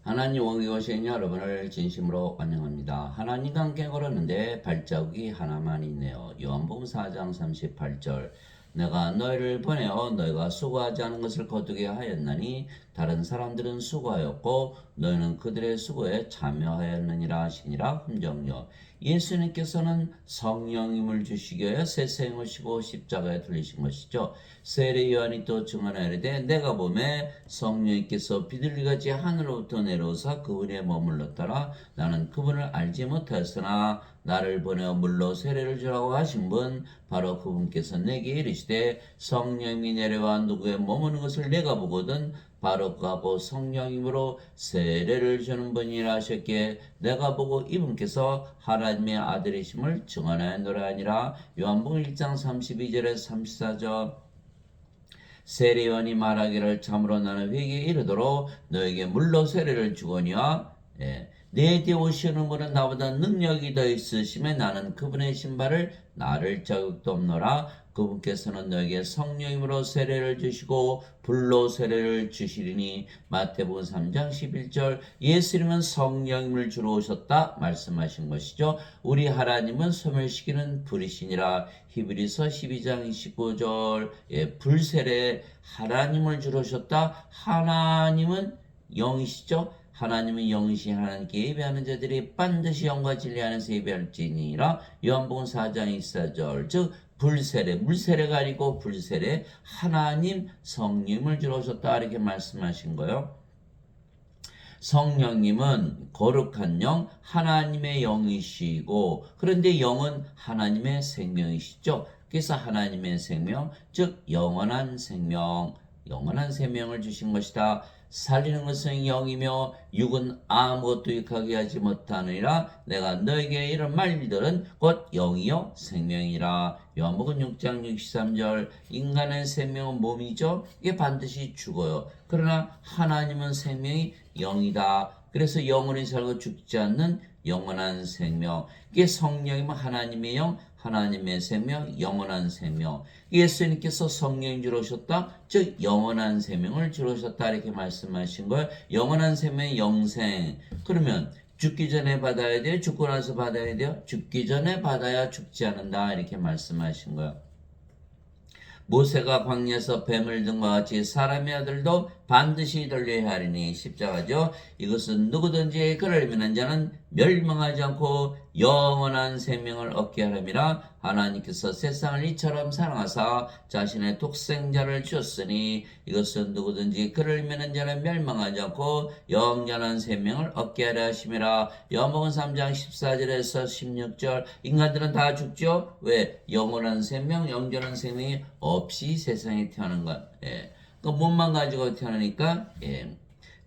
하나님 원기 오신 여러분을 진심으로 환영합니다. 하나님과 함께 걸었는데 발자국이 하나만 있네요. 요한복음 4장 38절 내가 너희를 보내어 너희가 수고하지 않은 것을 거두게 하였나니 다른 사람들은 수고하였고 너희는 그들의 수고에 참여하였느니라 하시니라. 함정요 예수님께서는 성령님을 주시기 위하여 세상에 오시고 십자가에 들리신 것이죠. 세례 요한이 또 증언하이르되 내가 보매 성령님께서 비둘기같이 하늘로부터 내려오사 그분에 머물렀더라. 나는 그분을 알지 못하였으나 나를 보내어 물로 세례를 주라고 하신 분 바로 그분께서 내게 이르시되 성령이 내려와 누구에 머무는 것을 내가 보거든 바로 그하고 성령님으로 세례를 주는 분이라 하셨기에 내가 보고 이분께서 하나님의 아들이심을 증언하였노라 하니라. 요한복음 1장 32절에 34절 세례요한이 말하기를 참으로 나는 회개에 이르도록 너에게 물로 세례를 주거니와 내 뒤에 오시는 분은 나보다 능력이 더 있으심에 나는 그분의 신발을 나를 자격도 없노라. 그분께서는 너에게 성령님으로 세례를 주시고 불로 세례를 주시리니. 마태복음 3장 11절 예수님은 성령님을 주러 오셨다 말씀하신 것이죠. 우리 하나님은 소멸시키는 불이시니라. 히브리서 12장 29절 불세례 하나님을 주러 오셨다. 하나님은 영이시죠. 하나님은 영이신 하나님께 예배하는 자들이 반드시 영과 진리 안에서 예배할지니라. 요한복음 4장 24절 즉 불세례, 물세례가 아니고 불세례, 하나님 성령님을 주러 오셨다 이렇게 말씀하신 거예요. 성령님은 거룩한 영, 하나님의 영이시고 그런데 영은 하나님의 생명이시죠. 그래서 하나님의 생명, 즉 영원한 생명을 주신 것이다. 살리는 것은 영이며 육은 아무것도 유익하게 하지 못하느니라. 내가 너에게 이런 말들은 곧 영이요 생명이라. 요한복음 6장 63절 인간의 생명은 몸이죠. 이게 반드시 죽어요. 그러나 하나님은 생명이 영이다. 그래서 영원히 살고 죽지 않는 영원한 생명. 이게 성령이면 하나님의 영, 하나님의 생명, 영원한 생명. 예수님께서 성령인 줄 오셨다. 즉 영원한 생명을 주러 오셨다 이렇게 말씀하신 거예요. 영원한 생명의 영생. 그러면 죽기 전에 받아야 돼요? 죽고 나서 받아야 돼요? 죽기 전에 받아야 죽지 않는다 이렇게 말씀하신 거예요. 모세가 광야에서 뱀을 든과 같이 사람의 아들도 반드시 들려야 하리니. 십자가죠. 이것은 누구든지 그를 믿는 자는 멸망하지 않고 영원한 생명을 얻게 하려니라. 하나님께서 세상을 이처럼 사랑하사 자신의 독생자를 주셨으니 이것은 누구든지 그를 믿는 자는 멸망하지 않고 영원한 생명을 얻게 하려 하심이라. 요한복음 3장 14절에서 16절 인간들은 다 죽죠. 왜? 영원한 생명, 영원한 생명이 없이 세상에 태어난 것. 그 몸만 가지고 태어나니까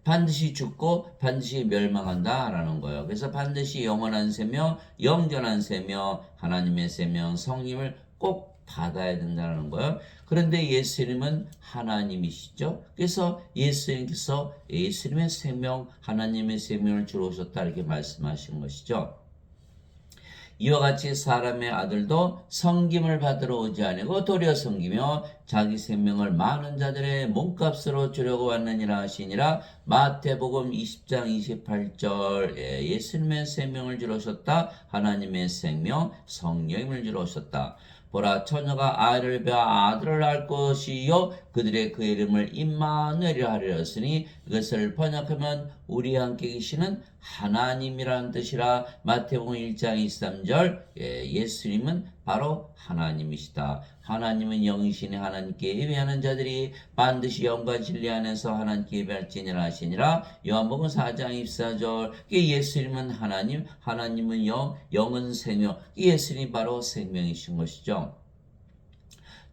반드시 죽고 반드시 멸망한다라는 거예요. 그래서 반드시 영원한 생명, 영전한 생명, 하나님의 생명, 성령을 꼭 받아야 된다는 거예요. 그런데 예수님은 하나님이시죠. 그래서 예수님께서 예수님의 생명, 하나님의 생명을 주러 오셨다 이렇게 말씀하신 것이죠. 이와 같이 사람의 아들도 섬김을 받으러 오지 아니고 도리어 섬기며 자기 생명을 많은 자들의 몸값으로 주려고 왔느니라 하시니라. 마태복음 20장 28절 예수님의 생명을 주러 오셨다. 하나님의 생명 성령님을 주러 오셨다. 보라 처녀가 아이를 배아 아들을 낳을 것이요 그들의 그 이름을 임마누엘이라 하리였으니 이것을 번역하면 우리 함께 계시는 하나님이라는 뜻이라. 마태복음 1장 23절 예수님은 바로 하나님이시다. 하나님은 영이시니 하나님께 예배하는 자들이 반드시 영과 진리 안에서 하나님께 예배할지니라 하시니라. 요한복음 4장 24절 예수님은 하나님, 하나님은 영, 영은 생명. 예수님이 바로 생명이신 것이죠.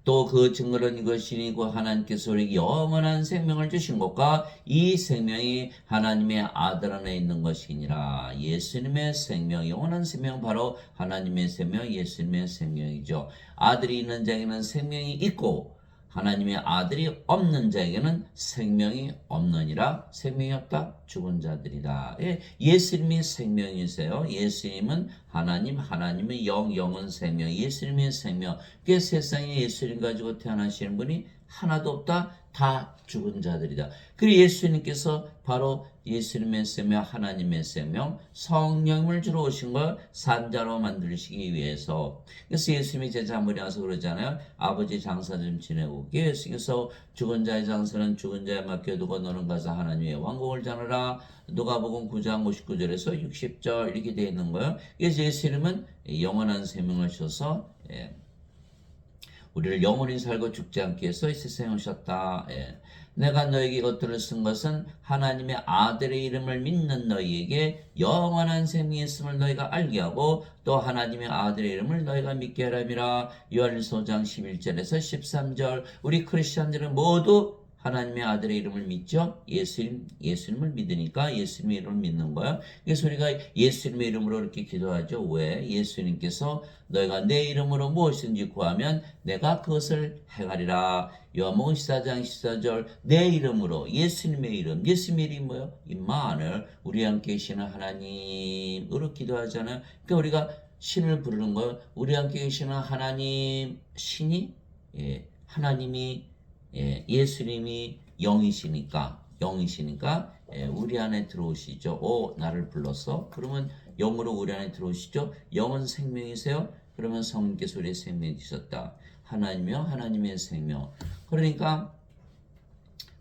또 그 증거는 이것이니 그 하나님께서 우리에게 영원한 생명을 주신 것과 이 생명이 하나님의 아들 안에 있는 것이니라. 예수님의 생명, 영원한 생명 바로 하나님의 생명, 예수님의 생명이죠. 아들이 있는 자에게는 생명이 있고 하나님의 아들이 없는 자에게는 생명이 없느니라. 생명이 없다 죽은 자들이다. 예수님이 생명이세요. 예수님은 하나님, 하나님의 영, 영은 생명, 예수님의 생명. 그 세상에 예수님 가지고 태어나시는 분이 하나도 없다. 다 죽은 자들이다. 그리고 예수님께서 바로 예수님의 생명, 하나님의 생명, 성령을 주러 오신 걸 산자로 만들시기 위해서. 그래서 예수님이 제자물이 와서 그러잖아요. 아버지 장사 좀 지내고. 예수님께서 죽은 자의 장사는 죽은 자에 맡겨두고 너는 가서 하나님의 왕국을 전하라. 누가복음 9장 59절에서 60절 이렇게 되어 있는 거예요. 그래서 예수님은 영원한 생명을 주셔서 우리를 영원히 살고 죽지 않게 해서 이 세상에 오셨다. 내가 너에게 이것들을 쓴 것은 하나님의 아들의 이름을 믿는 너희에게 영원한 생명이 있음을 너희가 알게 하고 또 하나님의 아들의 이름을 너희가 믿게 하람이라. 요한일서 5장 11절에서 13절. 우리 크리스천들은 모두 하나님의 아들의 이름을 믿죠. 예수님을 믿으니까 예수님의 이름을 믿는 거예요. 그래서 우리가 예수님의 이름으로 이렇게 기도하죠. 왜? 예수님께서 너희가 내 이름으로 무엇이든지 구하면 내가 그것을 행하리라. 요한복음 14장 14절. 내 이름으로, 예수님의 이름. 예수님의 이름이 뭐예요? 임마누엘, 우리 함께 계시는 하나님으로 기도하잖아요. 그러니까 우리가 신을 부르는 거예요. 우리 함께 계시는 하나님, 신이 하나님이 예수님이 영이시니까 우리 안에 들어오시죠. 오, 나를 불렀어? 그러면 영으로 우리 안에 들어오시죠. 영은 생명이세요. 그러면 성령께서 우리의 생명이 주셨다. 하나님이요, 하나님의 생명. 그러니까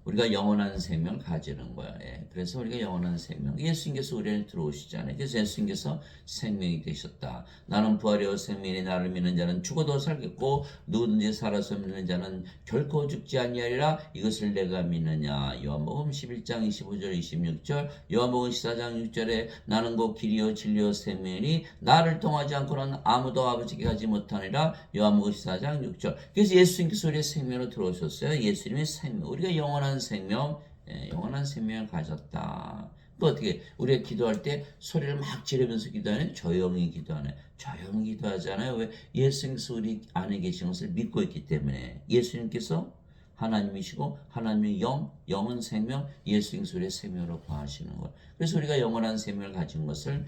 우리가 영원한 생명을 가지는 거야. 그래서 우리가 영원한 생명. 예수님께서 우리 안에 들어오시잖아요. 그래서 예수님께서 생명이 되셨다. 나는 부활이요 생명이 나를 믿는 자는 죽어도 살겠고 누구든지 살아서 믿는 자는 결코 죽지 아니하리라. 이것을 내가 믿느냐. 요한복음 11장 25절 26절. 요한복음 14장 6절에 나는 곧 길이요 진리요 생명이니 나를 통하지 않고는 아무도 아버지께 가지 못하니라. 요한복음 14장 6절. 그래서 예수님께서 우리의 생명으로 들어오셨어요. 예수님의 생명. 우리가 영원한 생명, 영원한 생명을 가졌다. 또 어떻게 우리가 기도할 때 소리를 막 지르면서 기도하네? 조용히 기도하네. 조용히 기도하잖아요. 왜? 예수님께서 우리 안에 계신 것을 믿고 있기 때문에. 예수님께서 하나님이시고 하나님의 영은 생명, 예수님께서 우리의 생명으로 거하시는 것. 그래서 우리가 영원한 생명을 가진 것을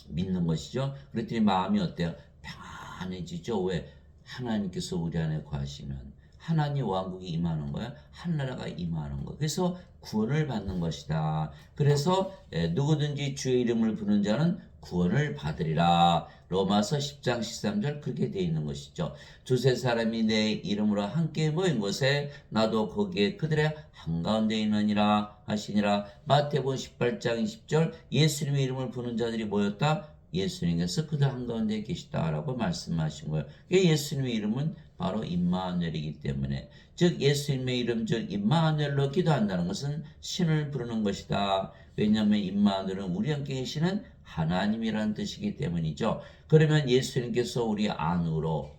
믿는 것이죠. 그랬더니 마음이 어때요? 평안해지죠. 왜? 하나님께서 우리 안에 거하시면 하나님 왕국이 임하는 거야. 한나라가 임하는 거. 그래서 구원을 받는 것이다. 그래서 누구든지 주의 이름을 부르는 자는 구원을 받으리라. 로마서 10장 13절 그렇게 되어 있는 것이죠. 두세 사람이 내 이름으로 함께 모인 곳에 나도 거기에 그들의 한가운데 있느니라 하시니라. 마태복음 18장 20절 예수님의 이름을 부르는 자들이 모였다. 예수님께서 그들 한가운데 계시다라고 말씀하신 거예요. 예수님의 이름은 바로 임마누엘이기 때문에, 즉 예수님의 이름 즉 임마누엘로 기도한다는 것은 신을 부르는 것이다. 왜냐하면 임마누엘은 우리 함께 계시는 하나님이라는 뜻이기 때문이죠. 그러면 예수님께서 우리 안으로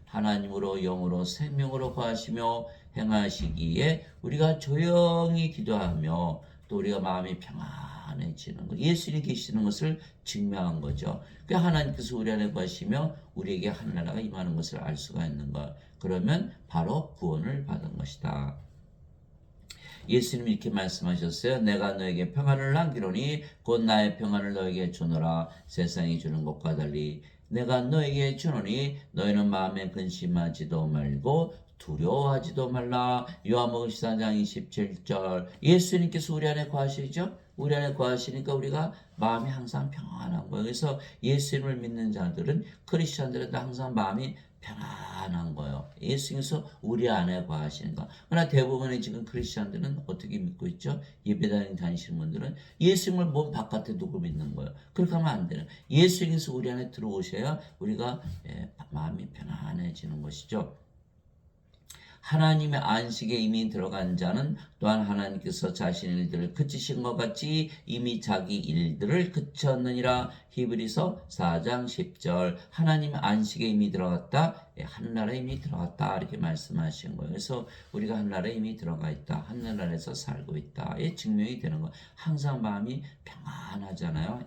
하나님으로 영으로 생명으로 거하시며 행하시기에 우리가 조용히 기도하며 또 우리가 마음이 평안해지는 것, 예수님이 계시는 것을 증명한 거죠. 그 하나님께서 우리 안에 거하시며 우리에게 하나님나라가 임하는 것을 알 수가 있는 것. 그러면 바로 구원을 받은 것이다. 예수님이 이렇게 말씀하셨어요. 내가 너에게 평안을 남기노니 곧 나의 평안을 너에게 주노라. 세상이 주는 것과 달리 내가 너에게 주노니 너희는 마음에 근심하지도 말고 두려워하지도 말라. 요한복음 14장 27절. 예수님께서 우리 안에 거하시죠? 우리 안에 거하시니까 우리가 마음이 항상 평안한 거예요. 그래서 예수님을 믿는 자들은, 크리스천들은 항상 마음이 평안한 거예요. 예수님께서 우리 안에 거하시는 거. 그러나 대부분의 지금 크리스천들은 어떻게 믿고 있죠? 예배당에 다니시는 분들은 예수님을 몸 바깥에 두고 믿는 거예요. 그렇게 하면 안 되는. 예수님께서 우리 안에 들어오셔야 우리가 마음이 편안해지는 것이죠. 하나님의 안식에 이미 들어간 자는 또한 하나님께서 자신의 일들을 그치신 것 같이 이미 자기 일들을 그쳤느니라. 히브리서 4장 10절. 하나님의 안식에 이미 들어갔다. 한나라에 이미 들어갔다. 이렇게 말씀하신 거예요. 그래서 우리가 한나라에 이미 들어가 있다. 한나라에서 살고 있다. 이 증명이 되는 거예요. 항상 마음이 평안하잖아요.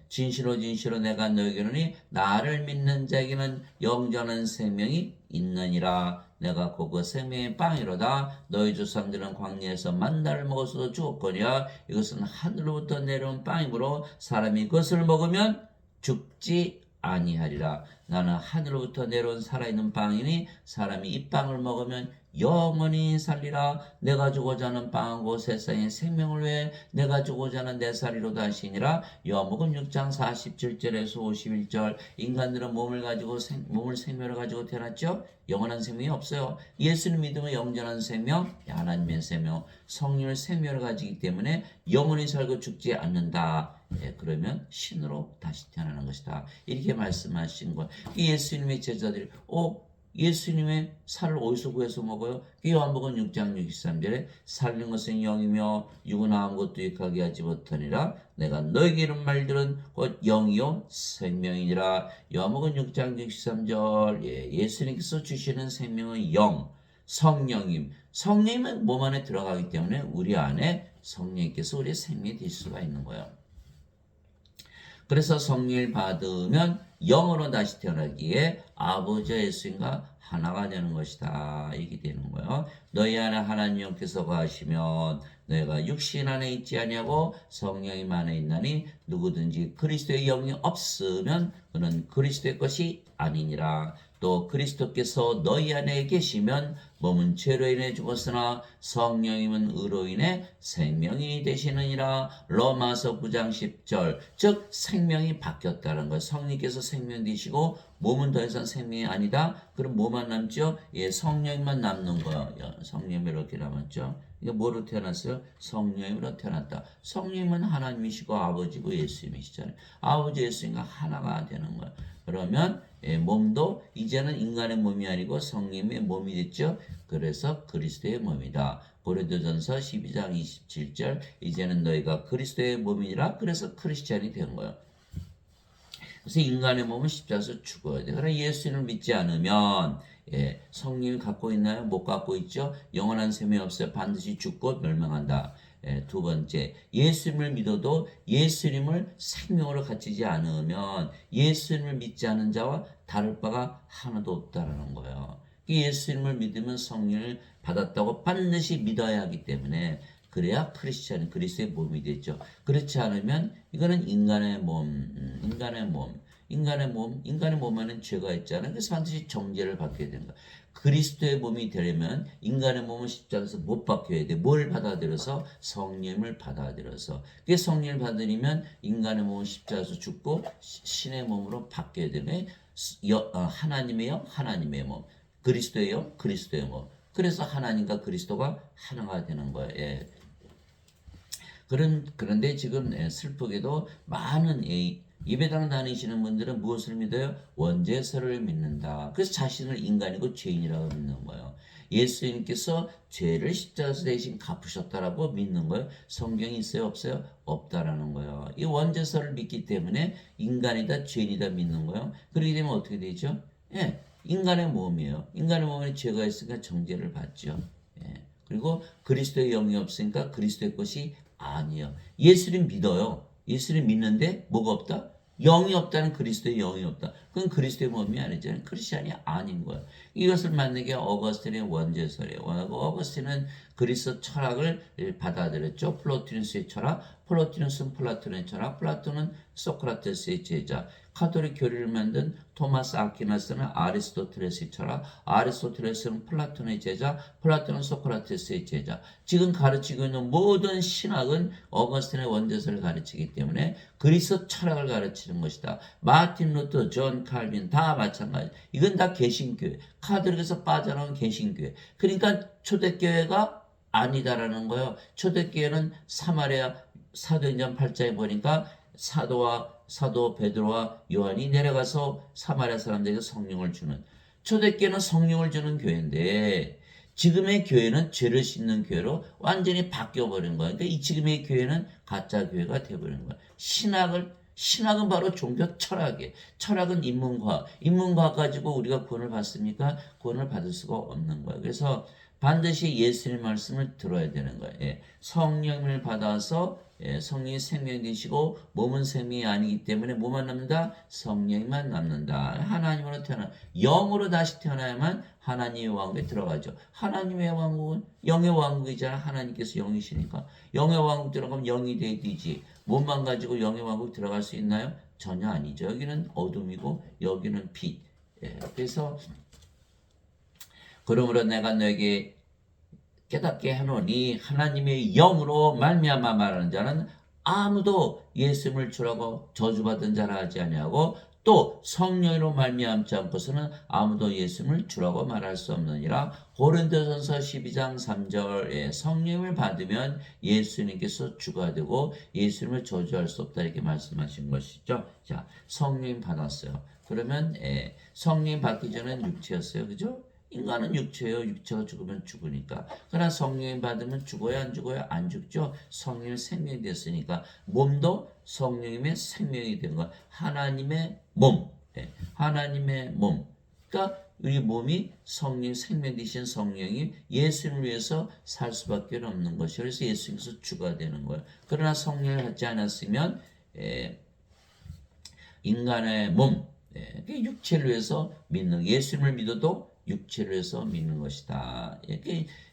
진실로 진실로 내가 너에게는 나를 믿는 자에게는 영전한 생명이 있느니라. 내가 그 생명의 빵이로다. 너희 조상들은 광야에서 만나를 먹어서도 죽었거니와 이것은 하늘로부터 내려온 빵이므로 사람이 그것을 먹으면 죽지 아니하리라. 나는 하늘로부터 내려온 살아있는 빵이니 사람이 이 빵을 먹으면 영원히 살리라. 내가 주고자 하는 빵은 곧 세상의 생명을 위해 내가 주고자 하는 내 살이로다 하시니라. 요한복음 6장 47절에서 51절. 인간들은 몸을 생명을 가지고 태어났죠. 영원한 생명이 없어요. 예수를 믿으면 영원한 생명, 하나님의 생명, 성령의 생명을 가지기 때문에 영원히 살고 죽지 않는다. 그러면 신으로 다시 태어나는 것이다. 이렇게 말씀하신 거예요. 예수님의 제자들이 예수님의 살을 어디서 구해서 먹어요? 요한복음 6장 63절에 살린 것은 영이며 육은 아무것도 유익하게 하지 못하니라. 내가 너에게 이런 말들은 곧 영이요 생명이니라. 요한복음 6장 63절. 예수님께서 주시는 생명은 영, 성령임. 성령은 몸 안에 들어가기 때문에 우리 안에 성령께서 우리의 생명이 될 수가 있는 거예요. 그래서 성령을 받으면 영으로 다시 태어나기에 아버지와 예수님과 하나가 되는 것이다. 이렇게 되는 거예요. 너희 안에 하나님 영께서 거하시면 너희가 육신 안에 있지 아니하고 성령이 안에 있나니 누구든지 그리스도의 영이 없으면 그는 그리스도의 것이 아니니라. 또 그리스도께서 너희 안에 계시면 몸은 죄로 인해 죽었으나 성령님은 의로 인해 생명이 되시느니라. 로마서 9장 10절. 즉 생명이 바뀌었다는 거예요. 성령께서 생명 되시고 몸은 더 이상 생명이 아니다. 그럼 뭐만 남죠? 성령만 남는 거예요. 성령이 이렇게 남았죠. 이게 뭐로 태어났어요? 성령으로 태어났다. 성령은 하나님이시고 아버지고 예수님이시잖아요. 아버지 예수님과 하나가 되는 거예요. 그러면 몸도 이제는 인간의 몸이 아니고 성령의 몸이 됐죠. 그래서 그리스도의 몸이다. 고린도전서 12장 27절. 이제는 너희가 그리스도의 몸이라. 그래서 크리스찬이 된 거예요. 그래서 인간의 몸은 십자가에서 죽어야 돼. 그러나 예수님을 믿지 않으면 성령이 갖고 있나요? 못 갖고 있죠. 영원한 생명이 없어요. 반드시 죽고 멸망한다. 두 번째, 예수님을 믿어도 예수님을 생명으로 갖추지 않으면 예수님을 믿지 않은 자와 다를 바가 하나도 없다라는 거예요. 예수님을 믿으면 성령을 받았다고 반드시 믿어야 하기 때문에 그래야 크리스찬, 그리스도의 몸이 되죠. 그렇지 않으면 이거는 인간의 몸 안에는 죄가 있잖아요. 그래서 반드시 정죄를 받게 된다. 그리스도의 몸이 되려면 인간의 몸은 십자가에서 못 바뀌어야 돼. 뭘 받아들여서? 성령을 받아들여서. 그 성령을 받으려면 인간의 몸은 십자가에서 죽고 신의 몸으로 바뀌어야 되네. 하나님의 영, 하나님의 몸. 그리스도의 영, 그리스도의 몸. 그래서 하나님과 그리스도가 하나가 되는 거예요. 그런데 지금 슬프게도 많은 예배당 다니시는 분들은 무엇을 믿어요? 원죄서를 믿는다. 그래서 자신을 인간이고 죄인이라고 믿는 거예요. 예수님께서 죄를 십자가에서 대신 갚으셨다라고 믿는 거예요. 성경이 있어요? 없어요? 없다라는 거예요. 이 원죄서를 믿기 때문에 인간이다, 죄인이다 믿는 거예요. 그렇게 되면 어떻게 되죠? 인간의 몸이에요. 인간의 몸에 죄가 있으니까 정죄를 받죠. 그리고 그리스도의 영이 없으니까 그리스도의 것이 아니에요. 예수님 믿어요. 예수님 믿는데 뭐가 없다? 영이 없다는 그리스도의 영이 없다. 그건 그리스도의 몸이 아니잖아요. 크리스찬이 아닌 거예요. 이것을 만든 게 어거스틴의 원죄설이에요. 어거스틴은 그리스도 철학을 받아들였죠. 플로티누스의 철학, 플로티누스는 플라톤의 철학, 플라톤은 소크라테스의 제자, 카톨릭 교리를 만든 토마스 아퀴나스는 아리스토텔레스의 철학, 아리스토텔레스는 플라톤의 제자, 플라톤은 소크라테스의 제자. 지금 가르치고 있는 모든 신학은 어거스틴의 원죄설을 가르치기 때문에 그리스도 철학을 가르치는 것이다. 마틴 루터, 존 칼빈 다 마찬가지. 이건 다 개신교회. 카톨릭에서 빠져나온 개신교회. 그러니까 초대교회가 아니다라는 거예요. 초대교회는 사마리아 사도행전 8장에 보니까 사도 베드로와 요한이 내려가서 사마리아 사람들에게 성령을 주는, 초대교회는 성령을 주는 교회인데 지금의 교회는 죄를 씻는 교회로 완전히 바뀌어버린 거예요. 그러니까 이 지금의 교회는 가짜 교회가 되어버린 거예요. 신학은 바로 종교 철학이에요. 철학은 인문과학 가지고 우리가 구원을 받습니까? 구원을 받을 수가 없는 거예요. 그래서 반드시 예수님의 말씀을 들어야 되는 거예요. 성령을 받아서 성령이 생명이 되시고 몸은 생명이 아니기 때문에 뭐만 남는다? 성령만 남는다. 하나님으로 태어나 영으로 다시 태어나야만 하나님의 왕국에 들어가죠. 하나님의 왕국은 영의 왕국이잖아. 하나님께서 영이시니까 영의 왕국 들어가면 영이 되지. 몸만 가지고 영의 왕국 들어갈 수 있나요? 전혀 아니죠. 여기는 어둠이고 여기는 빛. 그래서 그러므로 내가 너에게 깨닫게 하노니 하나님의 영으로 말미암아 말하는 자는 아무도 예수님을 주라고 저주받은 자라 하지 아니하고 또 성령으로 말미암지 않고서는 아무도 예수님을 주라고 말할 수 없느니라. 고린도전서 12장 3절에 성령을 받으면 예수님께서 주가 되고 예수님을 저주할 수 없다 이렇게 말씀하신 것이죠. 자, 성령 받았어요. 그러면 성령 받기 전엔 육체였어요. 그죠? 인간은 육체예요. 육체가 죽으면 죽으니까. 그러나 성령 받으면 죽어야 안 죽어요? 안 죽죠. 성령이 생명이 됐으니까 몸도 성령님의 생명이 된 거야. 하나님의 몸. 하나님의 몸. 그러니까 우리 몸이 성령 생명 되신 성령이 예수를 위해서 살 수밖에 없는 것이에요. 그래서 예수님께서 주가 되는 거예요. 그러나 성령을 받지 않았으면 인간의 몸, 육체를 위해서 믿는 예수님을 믿어도 육체를 해서 믿는 것이다.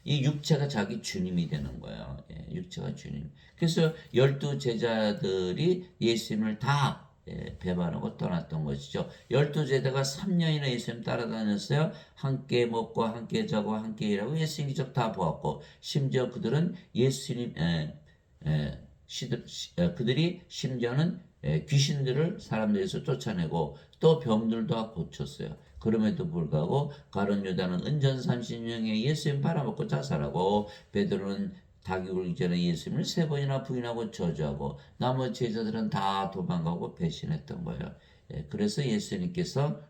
이 육체가 자기 주님이 되는 거예요. 육체가 주님. 그래서 12 제자들이 예수님을 다 배반하고 떠났던 것이죠. 12 제자가 3년이나 예수님 따라다녔어요. 함께 먹고 함께 자고 함께 일하고 예수님 기적 다 보았고 심지어 그들은 예수님 그들이 심지어는 귀신들을 사람들에서 쫓아내고 또 병들도 다 고쳤어요. 그럼에도 불구하고 가룟 유다는 은전 30년에 예수님 팔아먹고 자살하고 베드로는 닭이 울기 전에 예수님을 3번이나 부인하고 저주하고 나머지 제자들은 다 도망가고 배신했던 거예요. 그래서 예수님께서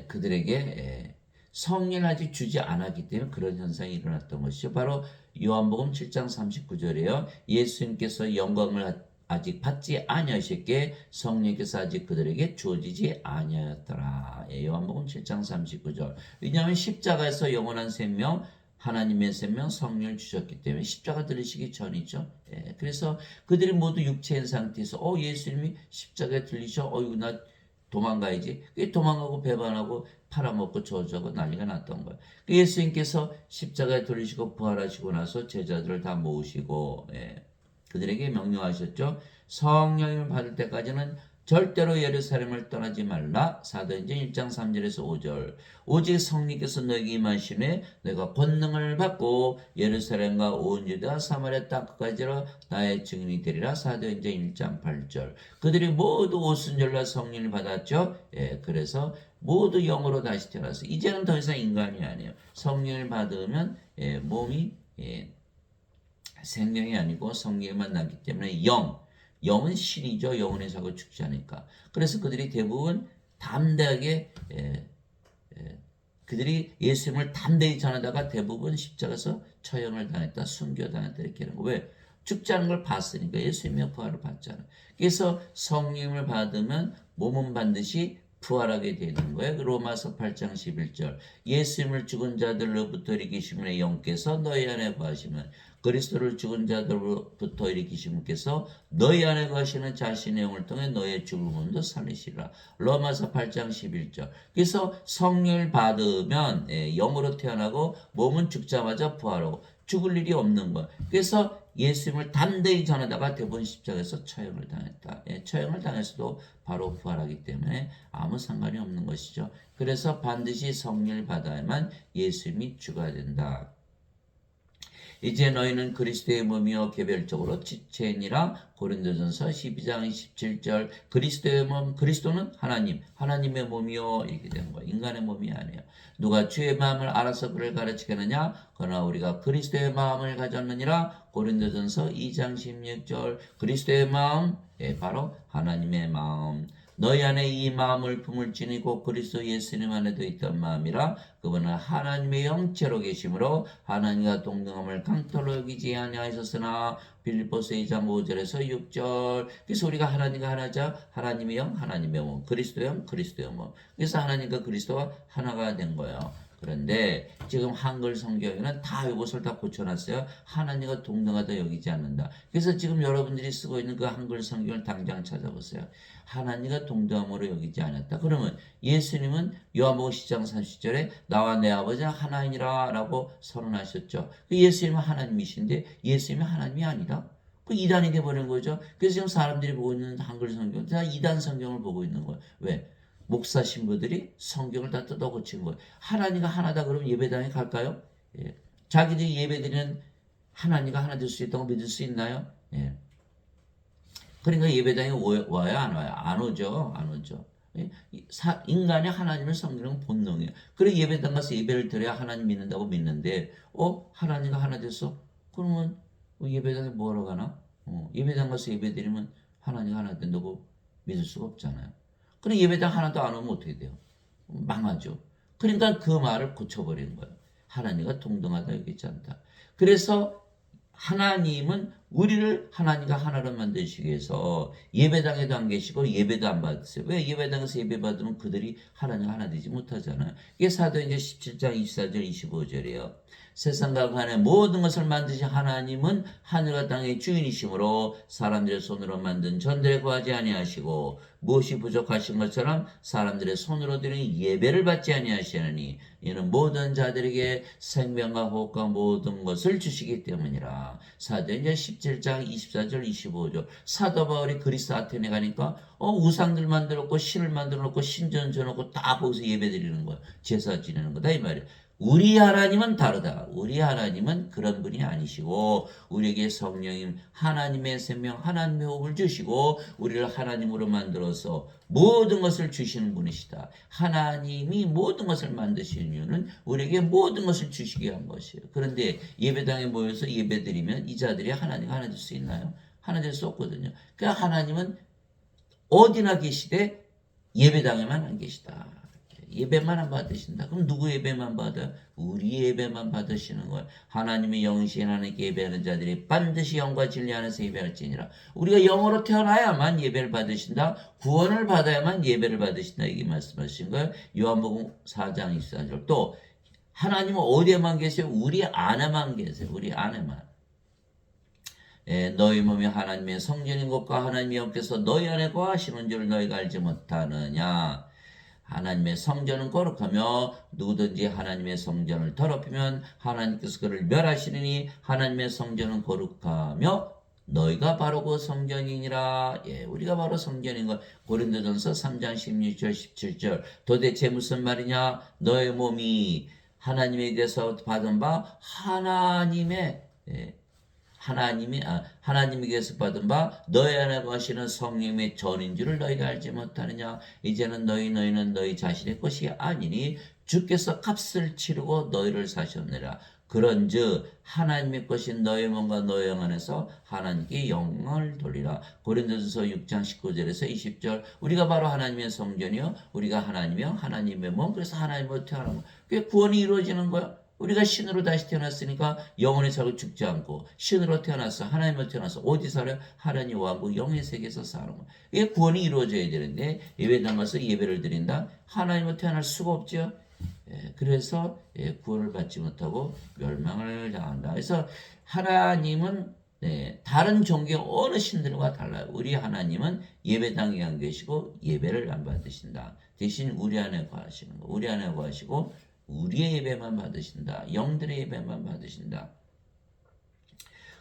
그들에게 성령을 아직 주지 않았기 때문에 그런 현상이 일어났던 것이죠. 바로 요한복음 7장 39절에요. 예수님께서 영광을 아직 받지 아니하셨기에 성령께서 아직 그들에게 주어지지 아니하였더라. 요한복음 7장 39절. 왜냐하면 십자가에서 영원한 생명, 하나님의 생명, 성령을 주셨기 때문에 십자가 들리시기 전이죠. 그래서 그들이 모두 육체인 상태에서 예수님이 십자가에 들리셔. 어이구 나 도망가야지. 도망가고 배반하고 팔아먹고 저주하고 난리가 났던 거예요. 예수님께서 십자가에 들리시고 부활하시고 나서 제자들을 다 모으시고 그들에게 명령하셨죠. 성령을 받을 때까지는 절대로 예루살렘을 떠나지 말라. 사도행전 1장 3절에서 5절. 오직 성령께서 너에게 임하시매 내가 권능을 받고 예루살렘과 온 유다 사마리아 땅끝까지로 나의 증인이 되리라. 사도행전 1장 8절. 그들이 모두 오순절날 성령을 받았죠. 그래서 모두 영으로 다시 태어나서 이제는 더 이상 인간이 아니에요. 성령을 받으면 몸이 생명이 아니고 성령만 남기 때문에 영은 신이죠. 영혼의 사고 죽지 않으니까. 그래서 그들이 대부분 담대하게 그들이 예수님을 담대히 전하다가 대부분 십자가에서 처형을 당했다, 순교당했다 이렇게 하는 거. 왜? 죽지 않은 걸 봤으니까. 예수님의 부활을 봤잖아. 그래서 성령을 받으면 몸은 반드시 부활하게 되는 거예요. 로마서 8장 11절. 예수님을 죽은 자들로부터 일으키심의 영께서 너희 안에 거하시면 그리스도를 죽은 자들로부터 일으키신 분께서 너희 안에 거하시는 자신의 영을 통해 너의 죽은 몸도 살리시리라. 로마서 8장 11절. 그래서 성령을 받으면 영으로 태어나고 몸은 죽자마자 부활하고 죽을 일이 없는 거예요. 그래서 예수님을 담대히 전하다가 대부분 십자가에서 처형을 당했다. 처형을 당했어도 바로 부활하기 때문에 아무 상관이 없는 것이죠. 그래서 반드시 성령을 받아야만 예수님이 주가 된다. 이제 너희는 그리스도의 몸이요 개별적으로 지체니라. 고린도전서 12장 27절. 그리스도의 몸, 그리스도는 하나님의 몸이요 이렇게 되는 거예요. 인간의 몸이 아니에요. 누가 주의 마음을 알아서 그를 가르치겠느냐? 그러나 우리가 그리스도의 마음을 가졌느니라. 고린도전서 2장 16절. 그리스도의 마음, 바로 하나님의 마음. 너희 안에 이 마음을 품을지니 곧 그리스도 예수님 안에도 있던 마음이라. 그분은 하나님의 영체로 계심으로 하나님과 동등함을 강토로 여기지 아니하셨으나. 빌립보서 2장 5절에서 6절. 그래서 우리가 하나님과 하나자, 하나님의 영, 하나님의 몸, 그리스도의 영, 그리스도의 몸. 그래서 하나님과 그리스도가 하나가 된 거예요. 그런데 지금 한글 성경에는 다 이것을 다 고쳐놨어요. 하나님과 동등하다 여기지 않는다. 그래서 지금 여러분들이 쓰고 있는 그 한글 성경을 당장 찾아보세요. 하나님과 동등함으로 여기지 않았다. 그러면 예수님은 요한복음 10장 30절에 나와 내 아버지는 하나님이라 라고 선언하셨죠. 예수님은 하나님이신데 예수님이 하나님이 아니다? 그 이단이 돼버린 거죠. 그래서 지금 사람들이 보고 있는 한글 성경 다 이단 성경을 보고 있는 거예요. 왜? 목사 신부들이 성경을 다 뜯어 고친 거예요. 하나님과 하나다 그러면 예배당에 갈까요? 예. 자기들이 예배드리는 하나님과 하나 될 수 있다고 믿을 수 있나요? 예. 그러니까 예배당에 와요, 안 와요? 안 오죠, 안 오죠. 예? 인간이 하나님을 섬기는 본능이에요. 그래 예배당 가서 예배를 드려야 하나님 믿는다고 믿는데, 하나님과 하나 됐어? 그러면 예배당에 뭐하러 가나? 예배당 가서 예배 드리면 하나님과 하나 된다고 믿을 수가 없잖아요. 그럼 예배당 하나도 안 오면 어떻게 돼요? 망하죠. 그러니까 그 말을 고쳐버리는 거예요. 하나님과 동등하다 여기지 않다. 그래서 하나님은 우리를 하나님과 하나로 만드시기 위해서 예배당에도 안 계시고 예배도 안 받으세요. 왜? 예배당에서 예배 받으면 그들이 하나님과 하나 되지 못하잖아요. 이게 사도행전 17장 24절 25절이에요. 세상과 간의 모든 것을 만드신 하나님은 하늘과 땅의 주인이시므로 사람들의 손으로 만든 전들에 구하지 아니하시고 무엇이 부족하신 것처럼 사람들의 손으로 드리는 예배를 받지 아니하시느니 이는 모든 자들에게 생명과 호흡과 모든 것을 주시기 때문이라. 사도행전 17장 24절 25절. 사도 바울이 그리스 아테네 가니까 우상들 만들어 놓고 신을 만들어 놓고 신전 져놓고 다 거기서 예배 드리는 거야. 제사 지내는 거다 이 말이야. 우리 하나님은 다르다. 우리 하나님은 그런 분이 아니시고 우리에게 성령인 하나님의 생명 하나님의 호흡을 주시고 우리를 하나님으로 만들어서 모든 것을 주시는 분이시다. 하나님이 모든 것을 만드신 이유는 우리에게 모든 것을 주시기 위한 것이에요. 그런데 예배당에 모여서 예배드리면 이 자들이 하나님 하나 될 수 있나요? 하나 될 수 없거든요. 그러니까 하나님은 어디나 계시되 예배당에만 안 계시다. 예배만 안 받으신다. 그럼 누구 예배만 받아요? 우리 예배만 받으시는 거예요. 하나님의 영이신 하나님께 예배하는 자들이 반드시 영과 진리 안에서 예배할지니라. 우리가 영으로 태어나야만 예배를 받으신다. 구원을 받아야만 예배를 받으신다. 이게 말씀하신 거예요. 요한복음 4장 24절. 또 하나님은 어디에만 계세요? 우리 안에만 계세요. 우리 안에만. 너희 몸이 하나님의 성전인 것과 하나님의 영께서 너희 안에 거하시는 줄 너희가 알지 못하느냐. 하나님의 성전은 거룩하며 누구든지 하나님의 성전을 더럽히면 하나님께서 그를 멸하시느니 하나님의 성전은 거룩하며 너희가 바로 그 성전이니라. 우리가 바로 성전인 것. 고린도전서 3장 16절 17절. 도대체 무슨 말이냐? 너의 몸이 하나님에게서 받은 바 하나님에게서 받은 바 너희 안에 거하시는 성령의 전인 줄을 너희가 알지 못하느냐. 이제는 너희는 너희 자신의 것이 아니니 주께서 값을 치르고 너희를 사셨느라. 그런즉 하나님의 것인 너희 몸과 너희 영 안에서 하나님께 영광을 돌리라. 고린도전서 6장 19절에서 20절. 우리가 바로 하나님의 성전이요 우리가 하나님의 몸. 그래서 하나님으로 태어나면 그게 구원이 이루어지는 거야. 우리가 신으로 다시 태어났으니까 영혼의 살고 죽지 않고 신으로 태어났어. 하나님으로 태어났어. 어디 살아요? 하나님 왕국 영의 세계에서 사는 거예요. 이게 구원이 이루어져야 되는데 예배당 가서 예배를 드린다? 하나님으로 태어날 수가 없죠. 그래서 구원을 받지 못하고 멸망을 당한다. 그래서 하나님은 다른 종교 어느 신들과 달라요. 우리 하나님은 예배당에 안 계시고 예배를 안 받으신다. 대신 우리 안에 거하시는 거. 우리 안에 거하시고 우리의 예배만 받으신다. 영들의 예배만 받으신다.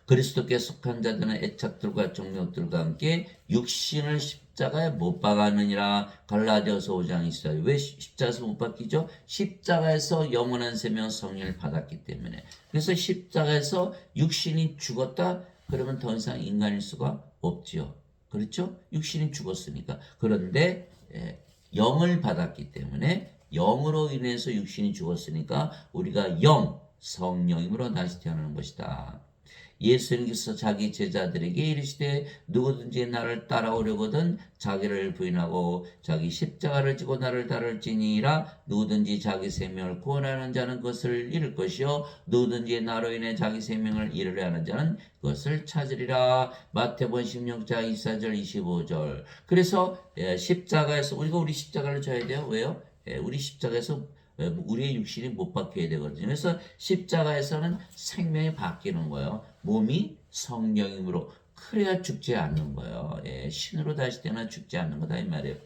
그리스도께 속한 자들은 애착들과 종력들과 함께 육신을 십자가에 못 박았느니라. 갈라디아서 5장 24절. 왜 십자가에서 못 박히죠? 십자가에서 영원한 생명 성령을 받았기 때문에. 그래서 십자가에서 육신이 죽었다? 그러면 더 이상 인간일 수가 없지요. 그렇죠? 육신이 죽었으니까. 그런데 영을 받았기 때문에 영으로 인해서 육신이 죽었으니까 우리가 성령임으로 다시 태어나는 것이다. 예수님께서 자기 제자들에게 이르시되 누구든지 나를 따라오려거든 자기를 부인하고 자기 십자가를 지고 나를 따를지니라. 누구든지 자기 생명을 구원하는 자는 그것을 잃을 것이요 누구든지 나로 인해 자기 생명을 잃으려 하는 자는 그것을 찾으리라. 마태복음 16장 24절 25절. 그래서 십자가에서 우리 십자가를 져야 돼요. 왜요? 우리 십자가에서 우리의 육신이 못 박혀야 되거든요. 그래서 십자가에서는 생명이 바뀌는 거예요. 몸이 성령임으로. 그래야 죽지 않는 거예요. 신으로 다시 태어나 죽지 않는 거다 이 말이에요.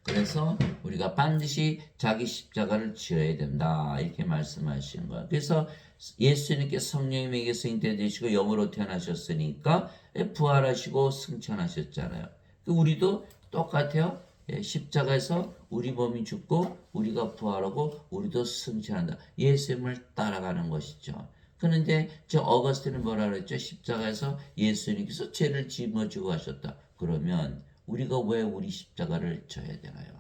그래서 우리가 반드시 자기 십자가를 지어야 된다. 이렇게 말씀하신 거예요. 그래서 예수님께 성령이 매개서 잉태되시고 영으로 태어나셨으니까 부활하시고 승천하셨잖아요. 우리도 똑같아요. 십자가에서 우리 몸이 죽고 우리가 부활하고 우리도 승천한다. 예수님을 따라가는 것이죠. 그런데 저 어거스틴은 뭐라 그랬죠? 십자가에서 예수님께서 죄를 짊어지고 하셨다. 그러면 우리가 왜 우리 십자가를 져야 되나요?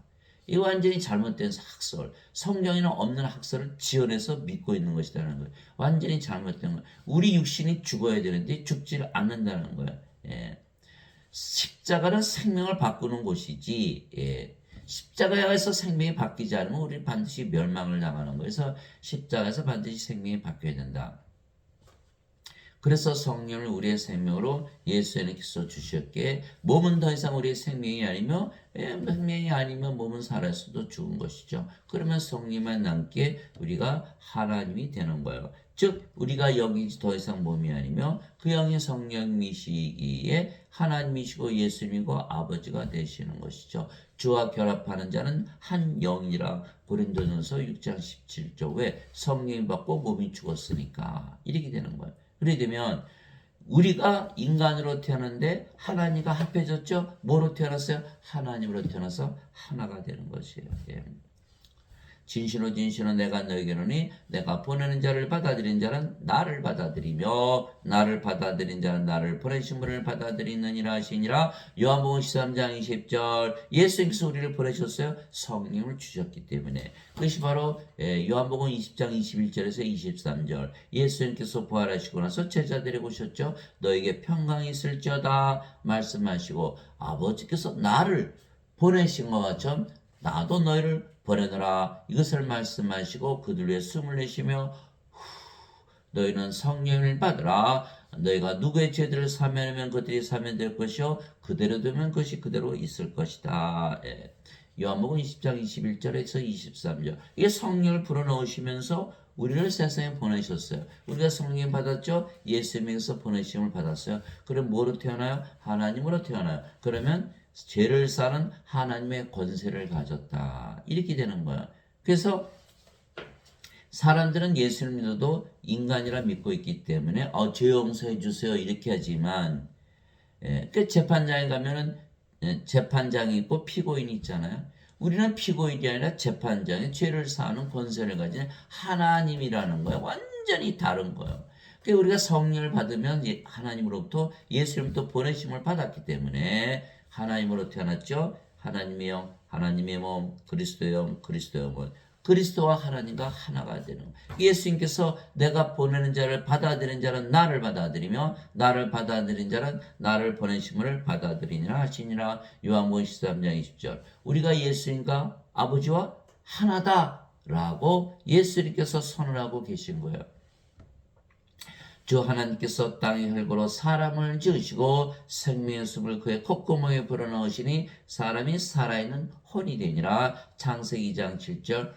이 완전히 잘못된 학설, 성경에는 없는 학설을 지어내서 믿고 있는 것이라는 거예요. 완전히 잘못된 거예요. 우리 육신이 죽어야 되는데 죽지를 않는다는 거예요. 예. 십자가는 생명을 바꾸는 곳이지, 예. 십자가에서 생명이 바뀌지 않으면 우리 반드시 멸망을 당하는 거예요. 그래서 십자가에서 반드시 생명이 바뀌어야 된다. 그래서 성령을 우리의 생명으로 예수님께서 주셨기에 몸은 더 이상 우리의 생명이 아니면 몸은 살아서도 죽은 것이죠. 그러면 성령만 남기에 우리가 하나님이 되는 거예요. 즉 우리가 여기 더 이상 몸이 아니며 그 영이 성령이시기에 하나님이시고 예수님이고 아버지가 되시는 것이죠. 주와 결합하는 자는 한 영이라 고린도전서 6장 17절 왜 성령이 받고 몸이 죽었으니까 이렇게 되는 거예요. 그렇게 되면 우리가 인간으로 태어났는데 하나님과 합해졌죠. 뭐로 태어났어요? 하나님으로 태어나서 하나가 되는 것이에요. 예. 진실로 진실로 내가 너에게로니 내가 보내는 자를 받아들인 자는 나를 받아들이며 나를 받아들인 자는 나를 보내신 분을 받아들이느니라 하시니라. 요한복음 13장 20절 예수님께서 우리를 보내셨어요. 성령을 주셨기 때문에 그것이 바로 요한복음 20장 21절에서 23절 예수님께서 부활하시고 나서 제자들에게 오셨죠. 너에게 평강이 있을지어다 말씀하시고 아버지께서 나를 보내신 것처럼 나도 너희를 보내노라 이것을 말씀하시고 그들 위해 숨을 내쉬며 너희는 성령을 받으라. 너희가 누구의 죄들을 사면하면 그들이 사면될 것이요 그대로 되면 그것이 그대로 있을 것이다. 예. 요한복음 20장 21절에서 23절 이게 성령을 불어넣으시면서 우리를 세상에 보내셨어요. 우리가 성령 받았죠? 예수님에게서 보내심을 받았어요. 그럼 뭐로 태어나요? 하나님으로 태어나요. 그러면 죄를 사는 하나님의 권세를 가졌다. 이렇게 되는 거야. 그래서 사람들은 예수를 믿어도 인간이라 믿고 있기 때문에 죄 용서해 주세요 이렇게 하지만 그 재판장에 가면은 재판장이 있고 피고인이 있잖아요. 우리는 피고인이 아니라 재판장이 죄를 사하는 권세를 가진 하나님이라는 거예요. 완전히 다른 거예요. 그러니까 우리가 성령을 받으면 하나님으로부터 예수님부터 보내심을 받았기 때문에 하나님으로 태어났죠. 하나님의 영, 하나님의 몸, 그리스도의 영, 그리스도의 몸. 그리스도와 하나님과 하나가 되는 거예요. 예수님께서 내가 보내는 자를 받아들인 자는 나를 받아들이며 나를 받아들인 자는 나를 보내심을 받아들이니라 하시니라. 요한복음 13장 20절 우리가 예수님과 아버지와 하나다라고 예수님께서 선언하고 계신 거예요. 주 하나님께서 땅의 혈고로 사람을 지으시고 생명의 숨을 그의 콧구멍에 불어넣으시니 사람이 살아있는 혼이 되니라. 창세기 2장 7절